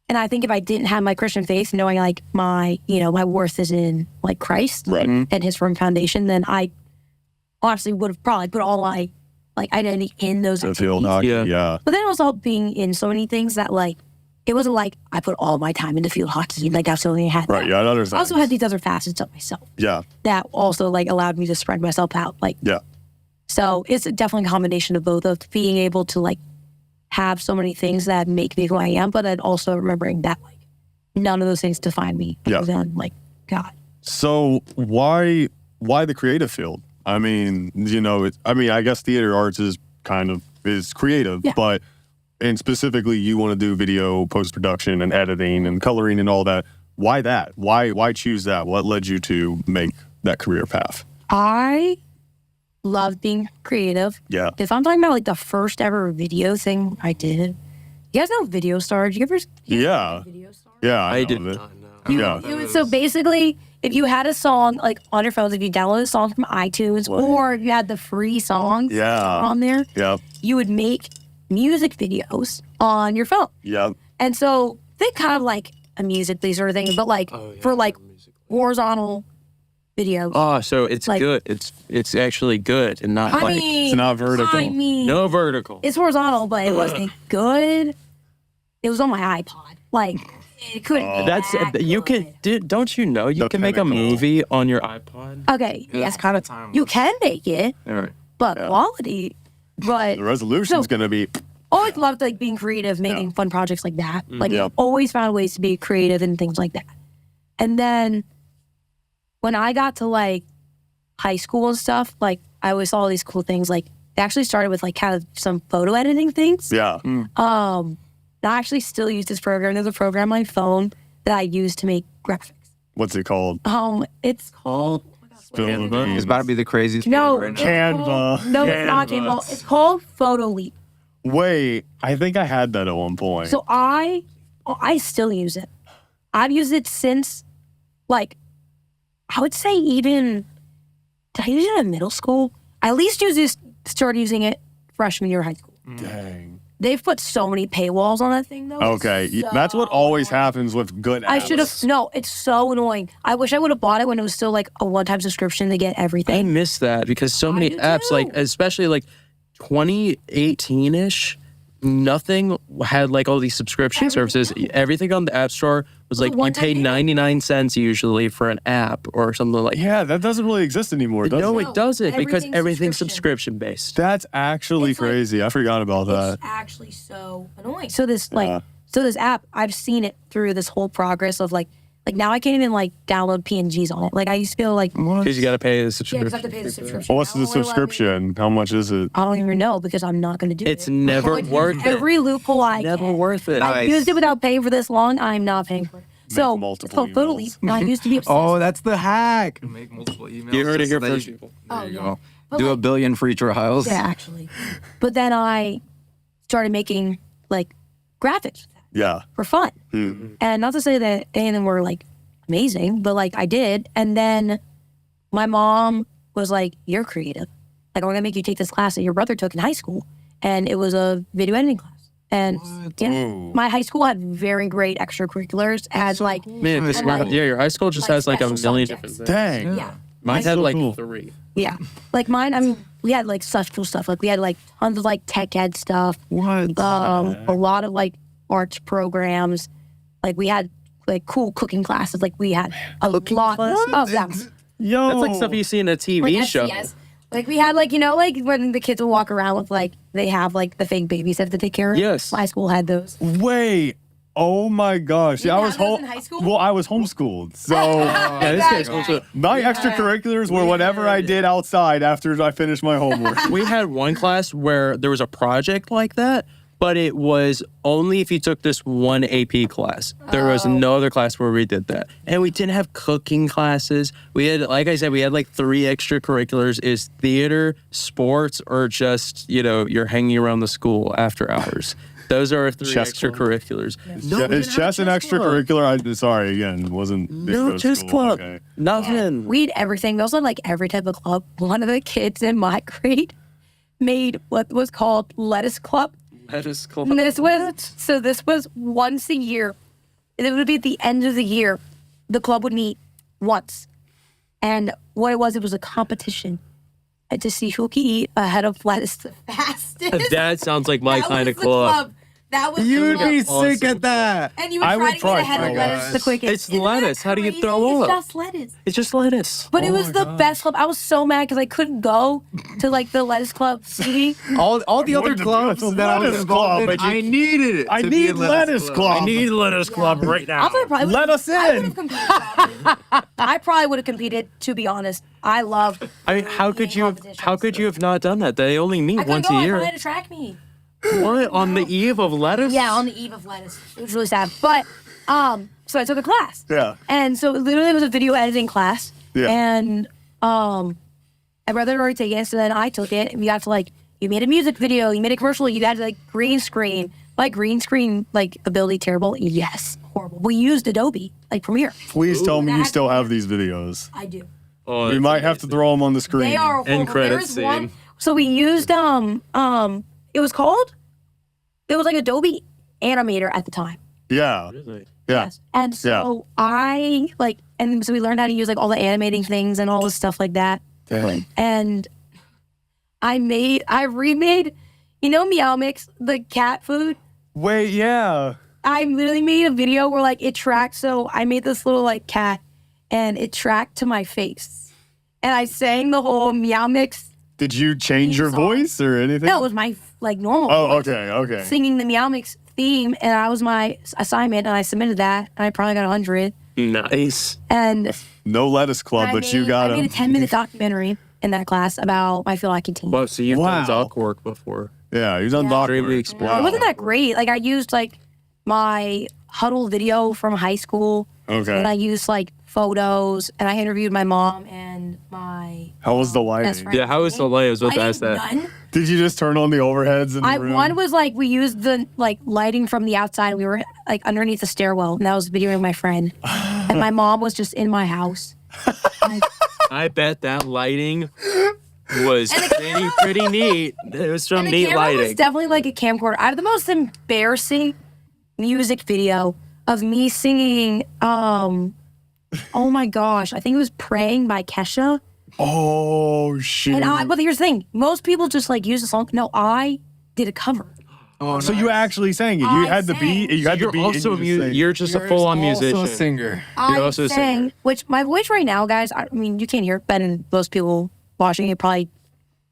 and I think if I didn't have my Christian faith, knowing like my, you know, my worth is in like Christ Right. and his firm foundation, then I honestly would have probably put all my like identity in those The activities. field hockey. Yeah. Yeah. But then it was all being in so many things that like, it wasn't like I put all my time into field hockey. Like that's the only thing I had. Right. Yeah. I I understand. also had these other facets of myself Yeah. that also like allowed me to spread myself out. Like, Yeah. so it's definitely a combination of both of being able to like have so many things that make me who I am, but then also remembering that like none of those things define me Yeah. other than like God. So why the creative field? I mean, you know, I guess theater arts is creative, Yeah. but and specifically you want to do video post-production and editing and coloring and all that. Why that? Why choose that? What led you to make that career path? I love being creative. Yeah. If I'm talking about like the first ever video thing I did, you guys know Video Star? Did you ever? Yeah. Video Star? Yeah. I know did of it. not know. Yeah. It was, so basically, if you had a song like on your phones, if you downloaded a song from iTunes, or if you had the free songs Yeah. on there, Yep. you would make music videos on your phone. Yep. And so think kind of like a Musical.ly sort of thing, but like for like horizontal videos. Oh, so it's Like- good. It's actually good and not I like mean, it's not vertical. I mean, no vertical. it's horizontal, but it wasn't good. It was on my iPod. Like it couldn't. That's that you good. can. Don't you know you The can make a pinnacle. movie on your iPod? Okay, That's yes, kind of time. you can make it, All right. but quality. But The resolution's So- going to be always loved like being creative, making fun projects like that. Like Yep. always found ways to be creative and things like that. And then when I got to like high school and stuff, like I always saw all these cool things. Like they actually started with like kind of some photo editing things. Yeah. I actually still use this program. There's a program on my phone that I use to make graphics. What's it called? It's called It's about to be the craziest. no, right now. Canva. no, it's not Canva. It's called Photo Leap. Wait, I think I had that at one point. So I still use it. I've used it since, like, I would say even, did I use it in middle school? I at least started using it freshman year of high school. Dang. They've put so many paywalls on that thing, though. Okay, It's that's what always annoying. happens with good apps. I should have, no, it's so annoying. I wish I would have bought it when it was still like a one-time subscription to get I everything. miss that because so many do apps, like too. especially like 2018-ish, nothing had like all these subscription services. Everything on the App Store was like you one-time pay payment. 99 cents usually for an app or something like that. Yeah, that doesn't really exist anymore, does No, it? it doesn't because everything's everything's subscription. subscription based. That's actually It's like- crazy. I forgot about that. It's actually so annoying. So this so this app, I've seen it through this whole progress of like now I can't even like download PNGs on it. Like I used to feel like Because you got to pay the yeah, subscription. because I have to pay the subscription. What's Now the it won't allow me- subscription? How much is it? I don't even know because I'm not going to do It's it. never worth it. Every loophole I Never can. worth it. I've Nice. used it without paying for this long. I'm not paying for it. So it's multiple called Photo emails. Leap. And I used to be obsessed. Oh, that's the hack. Make multiple emails. You heard it just here so that first, you- people. There you yeah. go. But Do a like- billion free trials. Yeah, actually. But then I started making like graphics Yeah. for fun. And not to say that any of them were like amazing, but like I did. And then my mom was like, "You're creative. Like we're gonna make you take this class that your brother took in high school." And it was a video editing class. And yeah, my high school had very great extracurriculars as like Man, And, like- yeah, your high school just like has like a special million subjects. different things. Dang. yeah. Mine had so like cool. 3. Yeah. Like mine, I mean, we had like such cool stuff. Like we had like tons of like tech ed stuff. What? A lot of like arts programs. Like we had like cool cooking classes. Like we had a lot of them. Yo. That's like stuff you see in a TV Like show. SCS. Like we had like, you know, like when the kids would walk around with like, they have like the fake babies they have to take care of. Yes. My school had those. Wait. Oh my gosh. You Yeah, I have was those in high school? Well, I was homeschooled. So Yeah, this guy's cool too. my extracurriculars were whatever I did outside after I finished my homework. We had one class where there was a project like that, but it was only if you took this one AP class. There was no other class where we did that. And we didn't have cooking classes. We had, like I said, we had like 3 extracurriculars is theater, sports, or just, you know, you're hanging around the school after hours. Those are our 3 Chess club. extracurriculars. No, we Is didn't chess have an chess club. extracurricular? Sorry, again, wasn't big No go to chess school. club. Okay. Nothing. We had everything. We also had like every type of club. One of the kids in my grade made what was called Lettuce Club. That is cool. And this was once a year. It would be at the end of the year. The club would meet once. And what it was a competition to see who could eat a head of lettuce the fastest. That sounds like my That kind was of the club. That was You'd the be club. sick at that. And you would I try would to get try- a head oh of my lettuce the gosh. quickest. It's Isn't that lettuce. How do you crazy? throw It's up? just lettuce. It's just lettuce. But it was the best club. I was so mad because I couldn't go to like the lettuce club meeting. All the other wouldn't have clubs done it. that I was Lettuce involved club, in, but you- I needed it. I to be need in lettuce club. I need lettuce club right now. I probably would- Let us I would in. have competed. Probably. I probably would have competed. To be honest, I love. I mean, how could you have not done that? They only meet I couldn't once go. a I year. probably had to track me. What? On the eve of lettuce? Yeah, on the eve of lettuce. It was really sad. But so I took a class. Yeah. And so literally it was a video editing class. Yeah. And my brother had already taken it, so then I took it. And you have to like, you made a music video, you made a commercial, you had to like green screen. Like green screen, like ability terrible? Yes, horrible. We used Adobe, like Premiere. Please tell me you That- still have these videos. I do. Oh, We might have to throw them on the screen. They are horrible. credit There was one. scene. So we used it was called. It was like Adobe Animator at the time. Yeah. Really? Yeah. Yes. And so I like, and so we learned how to use like all the animating things and all this stuff like that. Dang. And I remade, you know, Meow Mix, the cat food. Wait, yeah. I literally made a video where like it tracked. So I made this little like cat, and it tracked to my face, and I sang the whole Meow Mix. Did you change your song. voice or anything? No, it was my like normal. Oh, okay. Singing the Meow Mix theme, and that was my assignment, and I submitted that, and I probably got 100. Nice. And No Lettuce Club, but you got I made a 10-minute documentary in that class about my field hockey team. Well, so you've done Wow. doc work before. Yeah, you've done doc Extremely work. experienced. It wasn't that great. Like I used like my huddle video from high school. Okay. And I used like photos, and I interviewed my mom and my How was the best lighting? friend. Yeah, how was the lay? I was about to Lighting ask that. done. Did you just turn on the overheads in the room? One was like we used the like lighting from the outside. We were like underneath the stairwell, and that was videoing my friend. And my mom was just in my house. I bet that lighting was pretty neat. It was some And the neat camera was lighting. definitely like a camcorder. I have the most embarrassing music video of me singing. Oh my gosh, I think it was "Praying" by Kesha. Oh shoot! But here's the thing: most people just like use the song. No, I did a cover. Oh, So you actually sang it. You I had the beat. You had the You're beat. also and you just sang. you're just a full-on musician. Also a singer. I also a sang, singer. which my voice right now, guys. I mean, you can't hear it, but in most people watching it probably,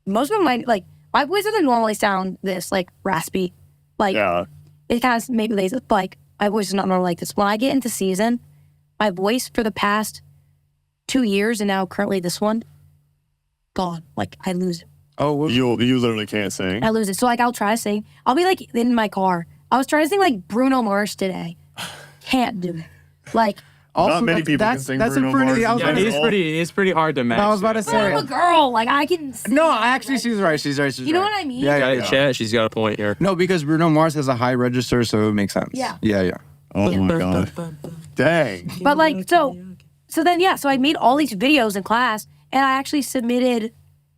most of them might like. My voice doesn't normally sound this like raspy, like Yeah. it kind of maybe lazy, but like my voice is not normally like this. When I get into season, my voice for the past 2 years and now currently this one, gone. Like I lose it. Oh, well, You literally can't sing. I lose it. So like I'll try to sing. I'll be like in my car. I was trying to sing like Bruno Mars today. Can't do it. Like also, many people can that's, sing that's Bruno in front of the. Mars. I was Yeah, about to he's pretty hard to match. I was about to say. I'm a girl. Like I can sing. No, actually, she's right. She's right. She's You know right. what I mean? Yeah, Got yeah, it, yeah. chat. She's got a point here. No, because Bruno Mars has a high register, so it makes sense. Yeah. Yeah, yeah. Oh my god. Dang. But like so then yeah, so I made all these videos in class, and I actually submitted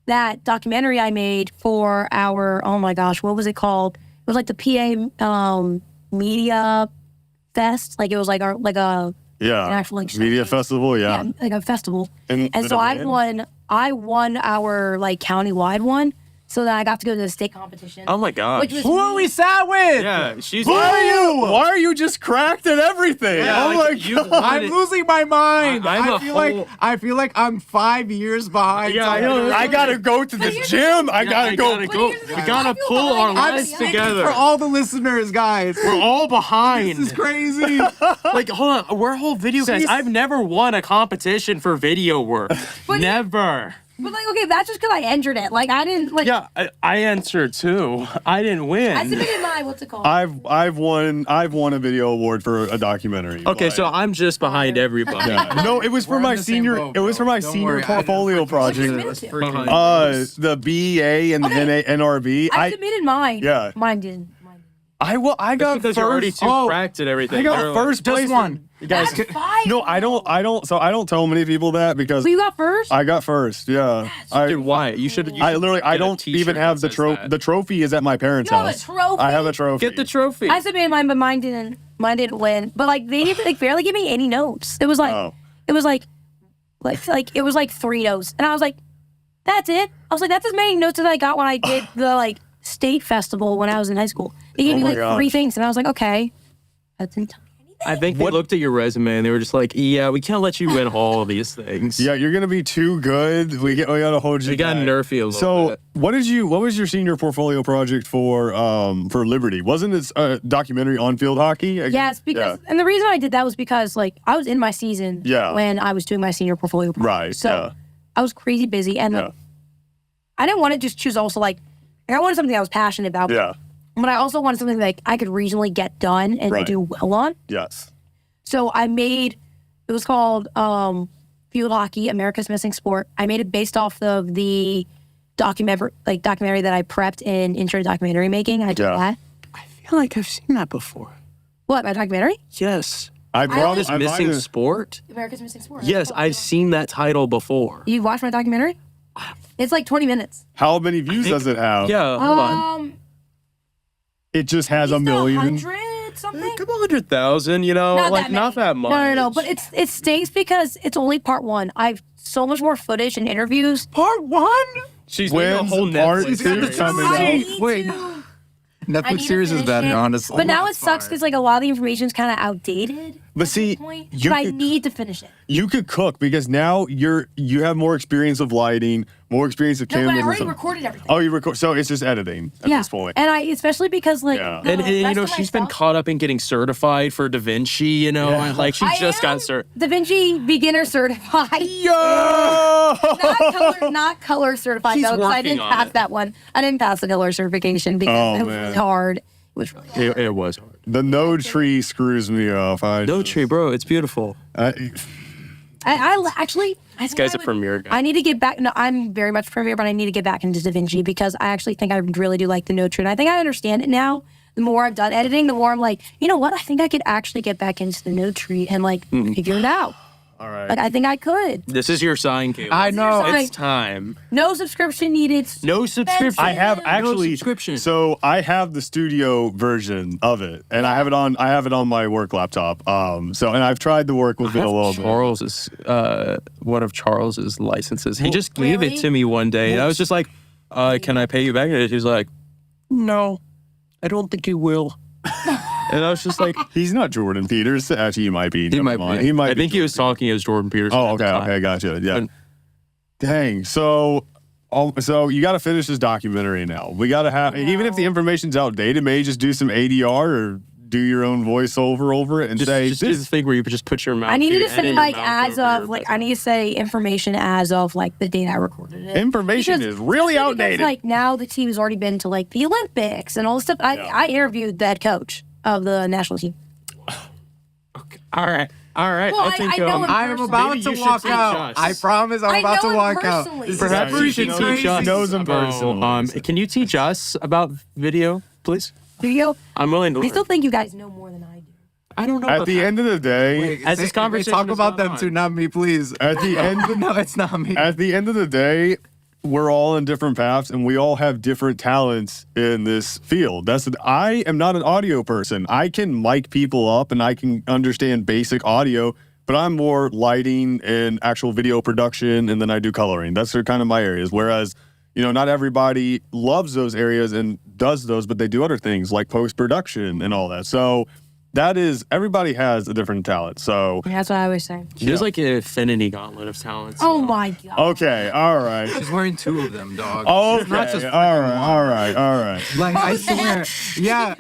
that documentary I made for our, oh my gosh, what was it called? It was like the PA Media Fest. Like it was like our like a Yeah. an actual like Media showcase. festival. Yeah. like a festival. And And did so it win? I won our like countywide one, so that I got to go to the state competition. Oh my gosh. Which was Who are we sat with? Yeah, she's. Why are you just cracked at everything? Yeah, oh like, my you god. won I'm it. losing my mind. I'm I a feel whole- like I feel like I'm 5 years behind. Yeah, I know. I gotta go to the here's gym. I gotta go. But here's the thing, We gotta I feel pull our behind. lives I'm together. For all the listeners, guys. We're all behind. This is crazy. Like, hold on. We're whole video guys. I've never won a competition for video work. Never. But like, okay, that's just because I entered it. Like I didn't like. Yeah, I answered too. I didn't win. I submitted my what's it called? I've won a video award for a documentary. Okay, but- so I'm just behind everybody. Yeah. No, it was for We're my in the same senior. boat, It was for bro. my Don't senior worry, I portfolio didn't- project. Behind. The BEA and the Okay. NRB. I submitted mine. Yeah. Mine didn't. I got Because first. you're already too cracked at everything. I got You're like- first Just place. one. You guys, That's fire. no, I don't. So I don't tell many people that because But you got first. I got first. Yeah, Dude, why? You should. I literally I get a don't t-shirt even have that the says trophy. that. The trophy is at my parents' You have a house. trophy? I have a trophy. Get the trophy. I submitted mine, but mine didn't. Mine didn't win. But like they didn't like barely give me any notes. It was like Oh. it was like it was like 3 notes, and I was like, that's it. I was like, that's as many notes as I got when I did the like state festival when I was in high school. They gave Oh me my like gosh. 3 things, and I was like, okay, that didn't tell me anything. I think they looked at your resume and they were just like, "Yeah, we can't let you win all of these things. Yeah, you're gonna be too good. We gotta hold you. we got back. nerf you a little So bit." what was your senior portfolio project for Liberty? Wasn't it a documentary on field hockey? Yes, because and the reason I did that was because like I was in my season Yeah. when I was doing my senior portfolio project. Right, So yeah. I was crazy busy, and Yeah. I didn't want to just choose also like I wanted something I was passionate about. Yeah. But I also wanted something like I could regionally get done and Right. do well on. Yes. So I made it was called Field Hockey, America's Missing Sport. I made it based off of the documentary that I prepped in intro to documentary making. I did Yeah. that. I feel like I've seen that before. What, my documentary? Yes. I brought This I missing might have- sport. America's Missing Sport. Yes, I've seen that title before. You watched my documentary? It's like 20 minutes. How many views does it have? Yeah, hold on. It just has a million. 100 something? A couple 100,000, you know, Not like that not many. that much. No. But it stinks because it's only part 1. I've so much more footage and interviews. Part 1? She's making a When's whole part Netflix 2 series. coming I out? need Wait. to- I Netflix need to series is finish better, it. honestly. But now it sucks because like a lot of the information is kind of outdated. But at see, this point. you But I could- need to finish it. you could cook because now you have more experience of lighting, more experience of No, but cameras. I and already stuff. recorded everything. Oh, you record. So it's just editing at this point. And I, especially because like, Yeah. the And you rest know, of my she's been stuff- caught up in getting certified for Da Vinci, you know, Yeah. and like she just got certified. Da Vinci beginner certified. Yo! not color certified He's though, because I working didn't on pass it. that one. I didn't pass the color certification because it was man. really hard. It was really hard. It was hard. The no tree screws me off. No tree, bro. It's beautiful. I actually. This guy's a Premiere guy. I need to get back. No, I'm very much Premiere, but I need to get back into Da Vinci because I actually think I really do like the no tree. And I think I understand it now. The more I've done editing, the more I'm like, you know what? I think I could actually get back into the no tree and like figure it out. All right. Like I think I could. This is your sign, Caleb. I know. Sorry. It's time. No subscription needed. No subscription. I have actually subscription. So I have the studio version of it, and I have it on my work laptop. And I've tried to work with it a little bit. Charles's one of Charles's licenses. He just gave Really? it to me one day, and I was just like, "Can I pay you back?" And he's like, "No, I don't think you will." And I was just like, He's not Jordan Peters. Actually, he might be. "He Never might mind. be." He might. I be think he was Jordan talking as Jordan Peterson. Peters. Oh, at the okay. time. Okay, gotcha. Yeah. And- Dang. So you got to finish this documentary now. We got to have, even if the information's outdated, maybe just do some ADR or do your own voiceover over it and say Just do this. the thing where you just put your mouth. I needed to and say your like mouth as over of your like mouth. I need to say information as of like the date I recorded it. Information Because- is really especially outdated. Because, like now the team's already been to like the Olympics and all this stuff. I interviewed the head coach of the national team. All right. Well, I know him I'm about Maybe to you should walk teach out. us. I promise I'm I about know to him walk out. personally. Perhaps Yeah, you he should knows- teach us. knows him about, personally. Can you teach us about video, please? Do you? I'm willing to I learn. still think you guys know more than I do. I don't know. At about the that. end of the day, Wait, As this conversation talk has about gone them on. too, not me, please. at the end, No, it's not me. at the end of the day, we're all in different paths and we all have different talents in this field. I am not an audio person. I can mic people up and I can understand basic audio, but I'm more lighting and actual video production, and then I do coloring. That's kind of my areas. Whereas, not everybody loves those areas and does those, but they do other things like post-production and all that. So everybody has a different talent. So, Yeah, that's what I always say. There's like an infinity gauntlet of talents. Oh my god. okay, all right. She's wearing two of them, dog. Okay, not just all right. Like, I swear. Yeah.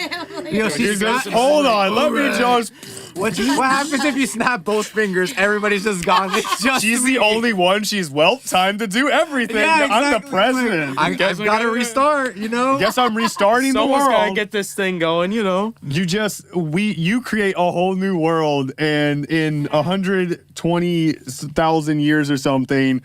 Yo, she's not. Hold on, let me just. What happens if you snap both fingers? Everybody's just gone. It's just She's me. the only one. She's time to do everything. Yeah, I'm the exactly. president. I've Guess we got to gotta- restart, Guess I'm restarting the Someone's gotta world. get this thing going, You create a whole new world, and in 120,000 years or something,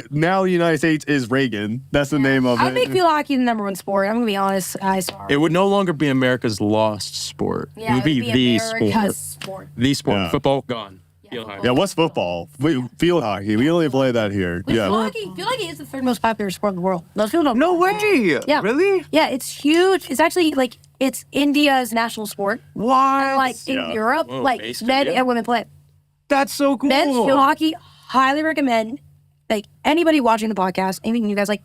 now the United States is Reagan. That's the name of I it. make field hockey the #1 sport. I'm gonna be honest, guys. Sorry. It would no longer be America's lost sport. Yeah, it would be the America's sport. sport. The sport. Yeah. Football gone. Field hockey. Yeah, what's football? Field hockey. We only play that here. Field Yeah. hockey is the third most popular sport in the world. Most people don't. No way. Yeah. Really? Yeah, it's huge. It's actually like it's India's national sport. What? Like in Yeah. Europe, Whoa, like based men India? and women play it. That's so cool. Men's field hockey, highly recommend. Like anybody watching the podcast, even you guys, like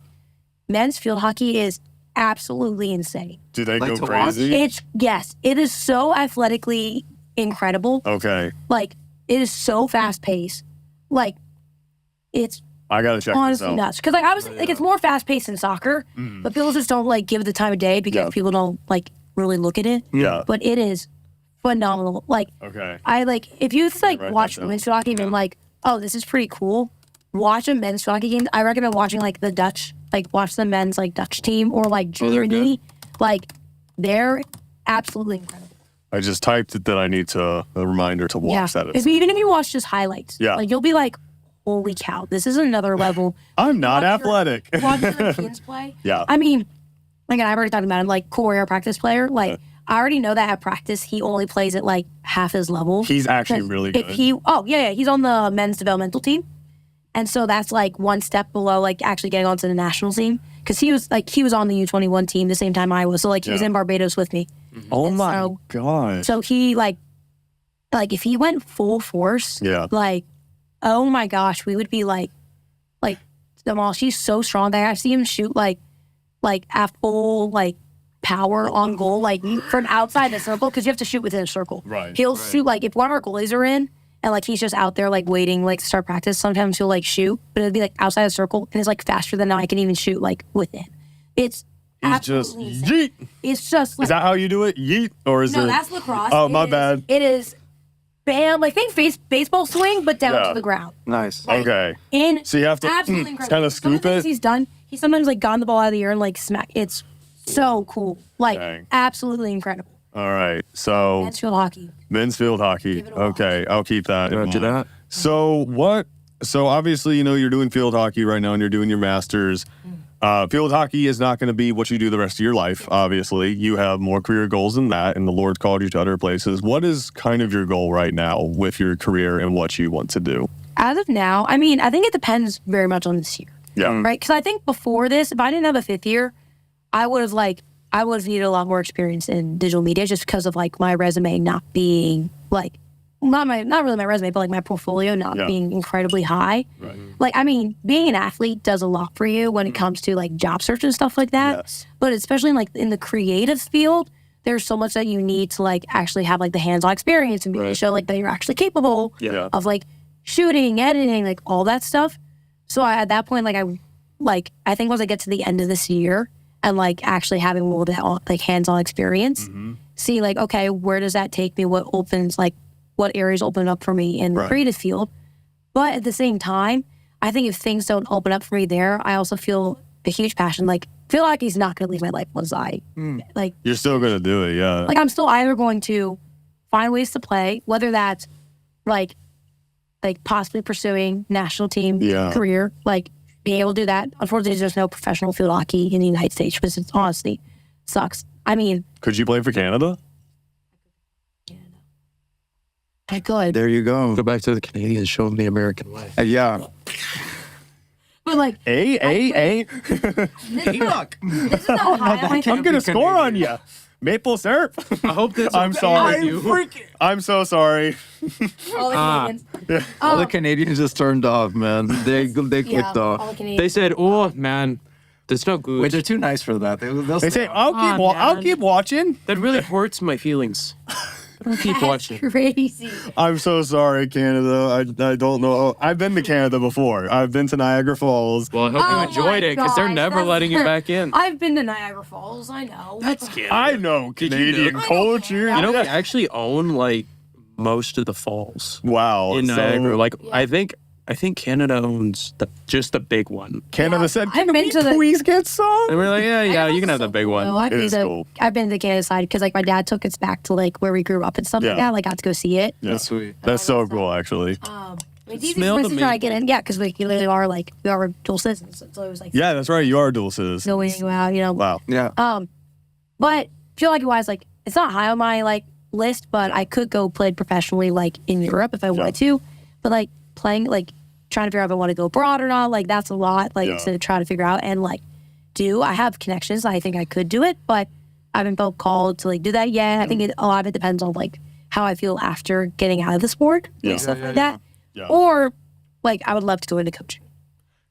men's field hockey is absolutely insane. Do they Like go to crazy? It is so athletically incredible. Okay. Like it is so fast paced. Like it's I gotta check honestly this out. nuts. Because like I was like it's more fast paced than soccer, but people just don't like give it the time of day because Yeah. people don't like really look at it. Yeah. But it is phenomenal. Like Okay. I like if you like Write watch that down. women's field hockey and been like, oh, this is pretty cool. Watch a men's field hockey game. I recommend watching like the Dutch, like watch the men's like Dutch team or like they're Germany. Like they're absolutely incredible. I just typed it that I need a reminder to watch that. Even if you watch just highlights, Yeah. like you'll be like, holy cow, this is another level. I'm not Watch your- athletic. Watch Europeans play. Yeah. I mean, again, I've already talked about him, like career practice player. Like I already know that at practice he only plays at like half his level. He's actually Because really if good. he's on the men's developmental team, and so that's like one step below like actually getting onto the national team because he was on the U21 team the same time I was, so like he was Yeah. in Barbados with me. Oh my so- gosh. So he like if he went full force, Yeah. like oh my gosh, we would be like Jamal, she's so strong that I see him shoot like at full like power on goal, like from outside the circle because you have to shoot within a circle. Right, He'll shoot like if one of our goalies are in and like he's just out there like waiting like to start practice. Sometimes he'll like shoot, but it'll be like outside the circle, and it's like faster than I can even shoot like within. It's He's just absolutely insane. yeet. It's just like, Is that how you do it? Yeet, or is no, it? that's lacrosse. Oh, my bad. It is bam, like think baseball swing, but down Yeah. to the ground. Nice. Okay. And So you have to absolutely incredible. kind of Some of scoop the things it. he's done. He sometimes like gotten the ball out of the air and like smack. It's so cool. Like Dang. absolutely incredible. All right. So Men's field hockey. men's field hockey. Give it a watch. Okay, I'll keep that. in Roger mind. that. So what? So obviously, you're doing field hockey right now, and you're doing your masters. Field hockey is not going to be what you do the rest of your life. Obviously, you have more career goals than that, and the Lord's called you to other places. What is kind of your goal right now with your career and what you want to do? As of now, I mean, I think it depends very much on this year, Yeah. right? Because I think before this, if I didn't have a fifth year, I would have needed a lot more experience in digital media just because of like my resume not being like not really my resume, but like my portfolio not Yeah. being incredibly high. Right. Like, I mean, being an athlete does a lot for you when it comes to like job search and stuff like that. Yes. But especially in like in the creative field, there's so much that you need to like actually have like the hands-on experience and be able to Right. show like that you're actually capable Yeah. of like shooting, editing, like all that stuff. So at that point, I think once I get to the end of this year and like actually having a little bit like hands-on experience, see like, okay, where does that take me? What areas open up for me in the Right. creative field? But at the same time, I think if things don't open up for me there, I also feel a huge passion. Like, feel like he's not going to leave my life once like You're still gonna do it, yeah. I'm still either going to find ways to play, whether that's like possibly pursuing national team Yeah. career, like being able to do that. Unfortunately, there's no professional field hockey in the United States, which is honestly sucks. I mean, Could you play for Canada? I could, There you Go go. back to the Canadians, show them the American way. Yeah. but like A. this is not high on my I'm gonna score on you. Maple syrup. I hope that's I'm sorry. I'm so sorry. all the Canadians. All the Canadians just turned off, man. They clicked Yeah, all off. the Canadians. They said, "Oh man, that's not good." Wait, they're too nice for that. They'll They say, stay off. I'll man. keep watching. that really hurts my feelings. I don't keep watching. Crazy. I'm so sorry, Canada. I don't know. I've been to Canada before. I've been to Niagara Falls. Well, I hope Oh you enjoyed my it because they're gosh, never that's- letting you back in. I've been to Niagara Falls. I know. I know Did you Canadian know? culture. I You know, we actually own like most of the falls Wow. in so Niagara. Like, Yeah. I think Canada owns just the big one. Canada said, I've "Can been we to the- please get some?" And we're like, yeah, you can have the big No, one. I've It been is to cool. I've been to the Canada side because like my dad took us back to like where we grew up and stuff Yeah. like that. Like got to go see it. Yeah. That's sweet. That's so cool, actually. It's easy Smell for the us to try to meat. get in, yeah, because we literally are like we are dual citizens. So it was like Yeah, that's right. You are a dual citizen. going out, you know. Wow. Yeah. But feel like wise, like it's not high on my like list, but I could go play professionally like in Europe if I wanted to. But like playing like trying to figure out if I want to go abroad or not, like that's a lot like Yeah. to try to figure out and like I have connections. I think I could do it, but I haven't felt called to like do that yet. I think a lot of it depends on like how I feel after getting out of the sport Yeah. and stuff like that. Yeah. Or like I would love to go into coaching.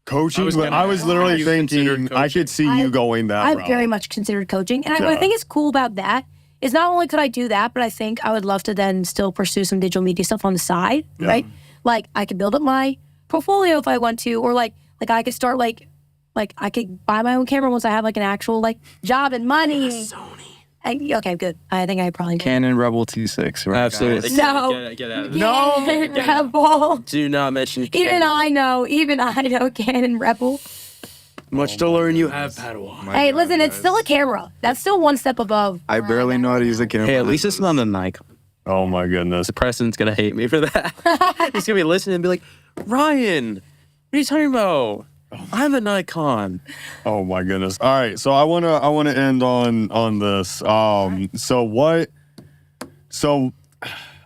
Coaching, was but gonna I was ask, literally have you thinking considered I could see you going that I've route. very much considered coaching. And what I Yeah. think is cool about that is not only could I do that, but I think I would love to then still pursue some digital media stuff on the side, right? Like I could build up my portfolio if I want to, or like I could start like I could buy my own camera once I have like an actual like job and money. Sony. Okay, good. I think I probably Canon Rebel T6. Right, Absolutely. guys? No. Get out of No, Rebel. Do not mention Even I know Canon Rebel. Much to learn you have, Padawan. My Hey, God, listen, it's guys. still a camera. That's still one step above. I barely know how to use a camera. Hey, at least it's not a Nikon. Oh my goodness. The president's gonna hate me for that. He's gonna be listening and be like, Ryan, what are you talking about? I'm a Nikon. Oh my goodness. All right, so I wanna end on this. So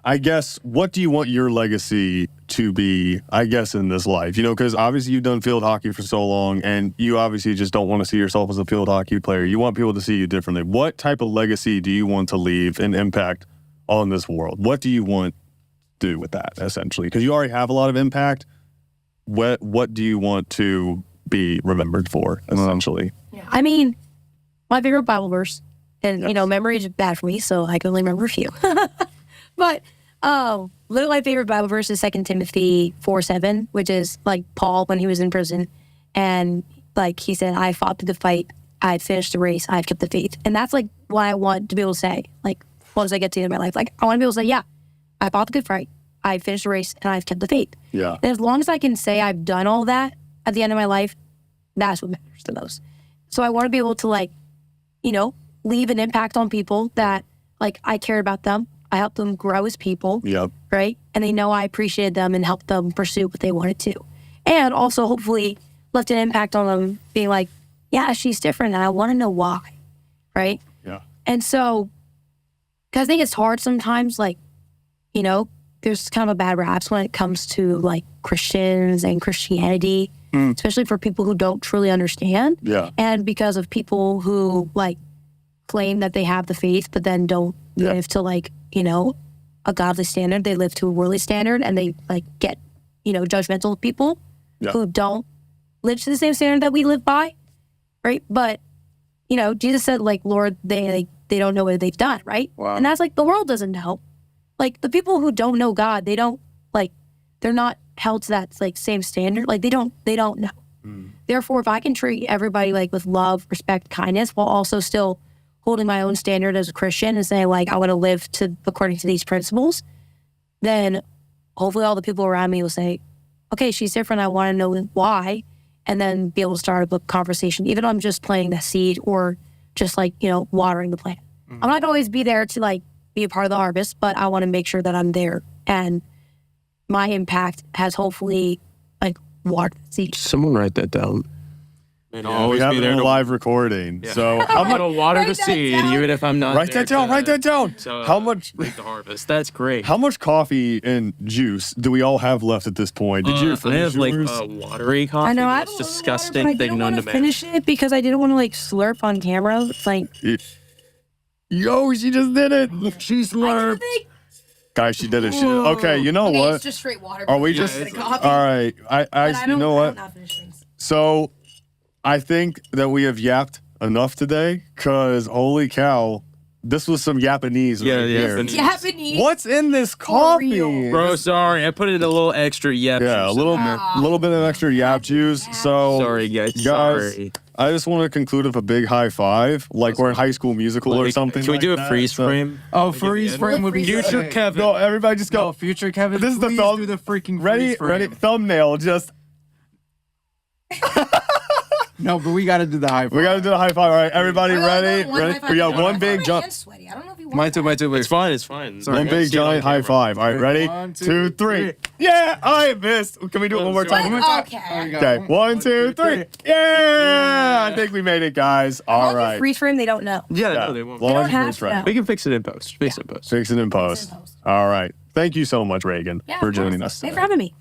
I guess what do you want your legacy to be, I guess, in this life? You know, because obviously you've done field hockey for so long and you obviously just don't want to see yourself as a field hockey player. You want people to see you differently. What type of legacy do you want to leave and impact on this world? What do you want to do with that, essentially? Because you already have a lot of impact. What do you want to be remembered for, essentially? I mean, my favorite Bible verse, and you know, memory is bad for me, so I can only remember a few. But literally my favorite Bible verse is 2 Timothy 4:7, which is like Paul when he was in prison. And like he said, I fought through the fight. I finished the race. I've kept the faith. And that's like what I want to be able to say, like, once I get to the end of my life. Like, I want to be able to say, yeah, I fought the good fight. I finished the race and I've kept the faith. Yeah. And as long as I can say I've done all that at the end of my life, that's what matters the most. So I want to be able to, like, you know, leave an impact on people that, like, I cared about them. I helped them grow as people. Yep. Right? And they know I appreciated them and helped them pursue what they wanted to. And also, hopefully, left an impact on them being like, yeah, she's different and I want to know why. Right? Yeah. And so, because I think it's hard sometimes, like, you know, there's kind of a bad raps when it comes to, like, Christians and Christianity, especially for people who don't truly understand. Yeah. And because of people who, like, claim that they have the faith, but then don't live to, like, you know, a godly standard. They live to a worldly standard, and they, like, get, you know, judgmental people who don't live to the same standard that we live by, right? But, you know, Jesus said, like, Lord, they don't know what they've done, right? Wow. And that's, like, the world doesn't know. Like, the people who don't know God, they don't, like, they're not held to that, like, same standard. Like, they don't know. Therefore, if I can treat everybody, like, with love, respect, kindness, while also still holding my own standard as a Christian and saying, like, I want to live according to these principles, then hopefully all the people around me will say, okay, she's different. I want to know why. And then be able to start a conversation, even if I'm just planting the seed or just, like, you know, watering the plant. I'm not going to always be there to, like, be a part of the harvest, but I want to make sure that I'm there. And my impact has hopefully, like, watered the seed. Someone write that down. And I'll We always have be it there in a to live recording. So how I'm much? gonna water the Write that seed, down. even if I'm not. Write that down. Write that down. How much? Reap the harvest. That's great. How much coffee and juice do we all have left at this point? Did you I finish have like yours? watery coffee. I know, I have That's a little disgusting water, but I thing didn't known want to to man. finish it because I didn't want to, like, slurp on camera. It's like, Yo, she just did it. She slurped. Guys, she did it. Okay, you know what? It's just straight water. Are we just all right? You know what? So, I think that we have yapped enough today. Cause holy cow, this was some Japanese. Yeah, right here. Japanese. What's in this coffee? real. Bro, sorry. I put in a little extra yep. Yeah, a juice. little bit of extra yap juice. So, Sorry, guys. Sorry. I just want to conclude with a big high five, like we're in High School Musical or something. Can we like do a that. freeze So- frame? Oh, freeze frame would be Future sick. Kevin. No, everybody just go. No, future Kevin. This is the please thumb- do the freaking Ready, freeze frame. ready. Thumbnail. Just No, but we gotta do the high five. we gotta do the high five. All right, everybody, ready? Ready? We got one big jump. Sweaty. I don't know if you want Mine too. It's fine. It's fine. Sorry. One big See it on giant high camera. five. All right, ready? 1, 2, 2, 3. Yeah, I missed. Can we do it one more time? Okay. Okay, 1, 2, 3. Yeah, I think we made it, guys. All right. Freeze frame, they don't know. Yeah, Yeah, no, they won't. long don't as have freeze to frame. know. We can fix it in post. Fix it in post. Fix it in post. All right. Thank you so much, Reagan, Yeah, for of joining course. us. Thanks today. for having me.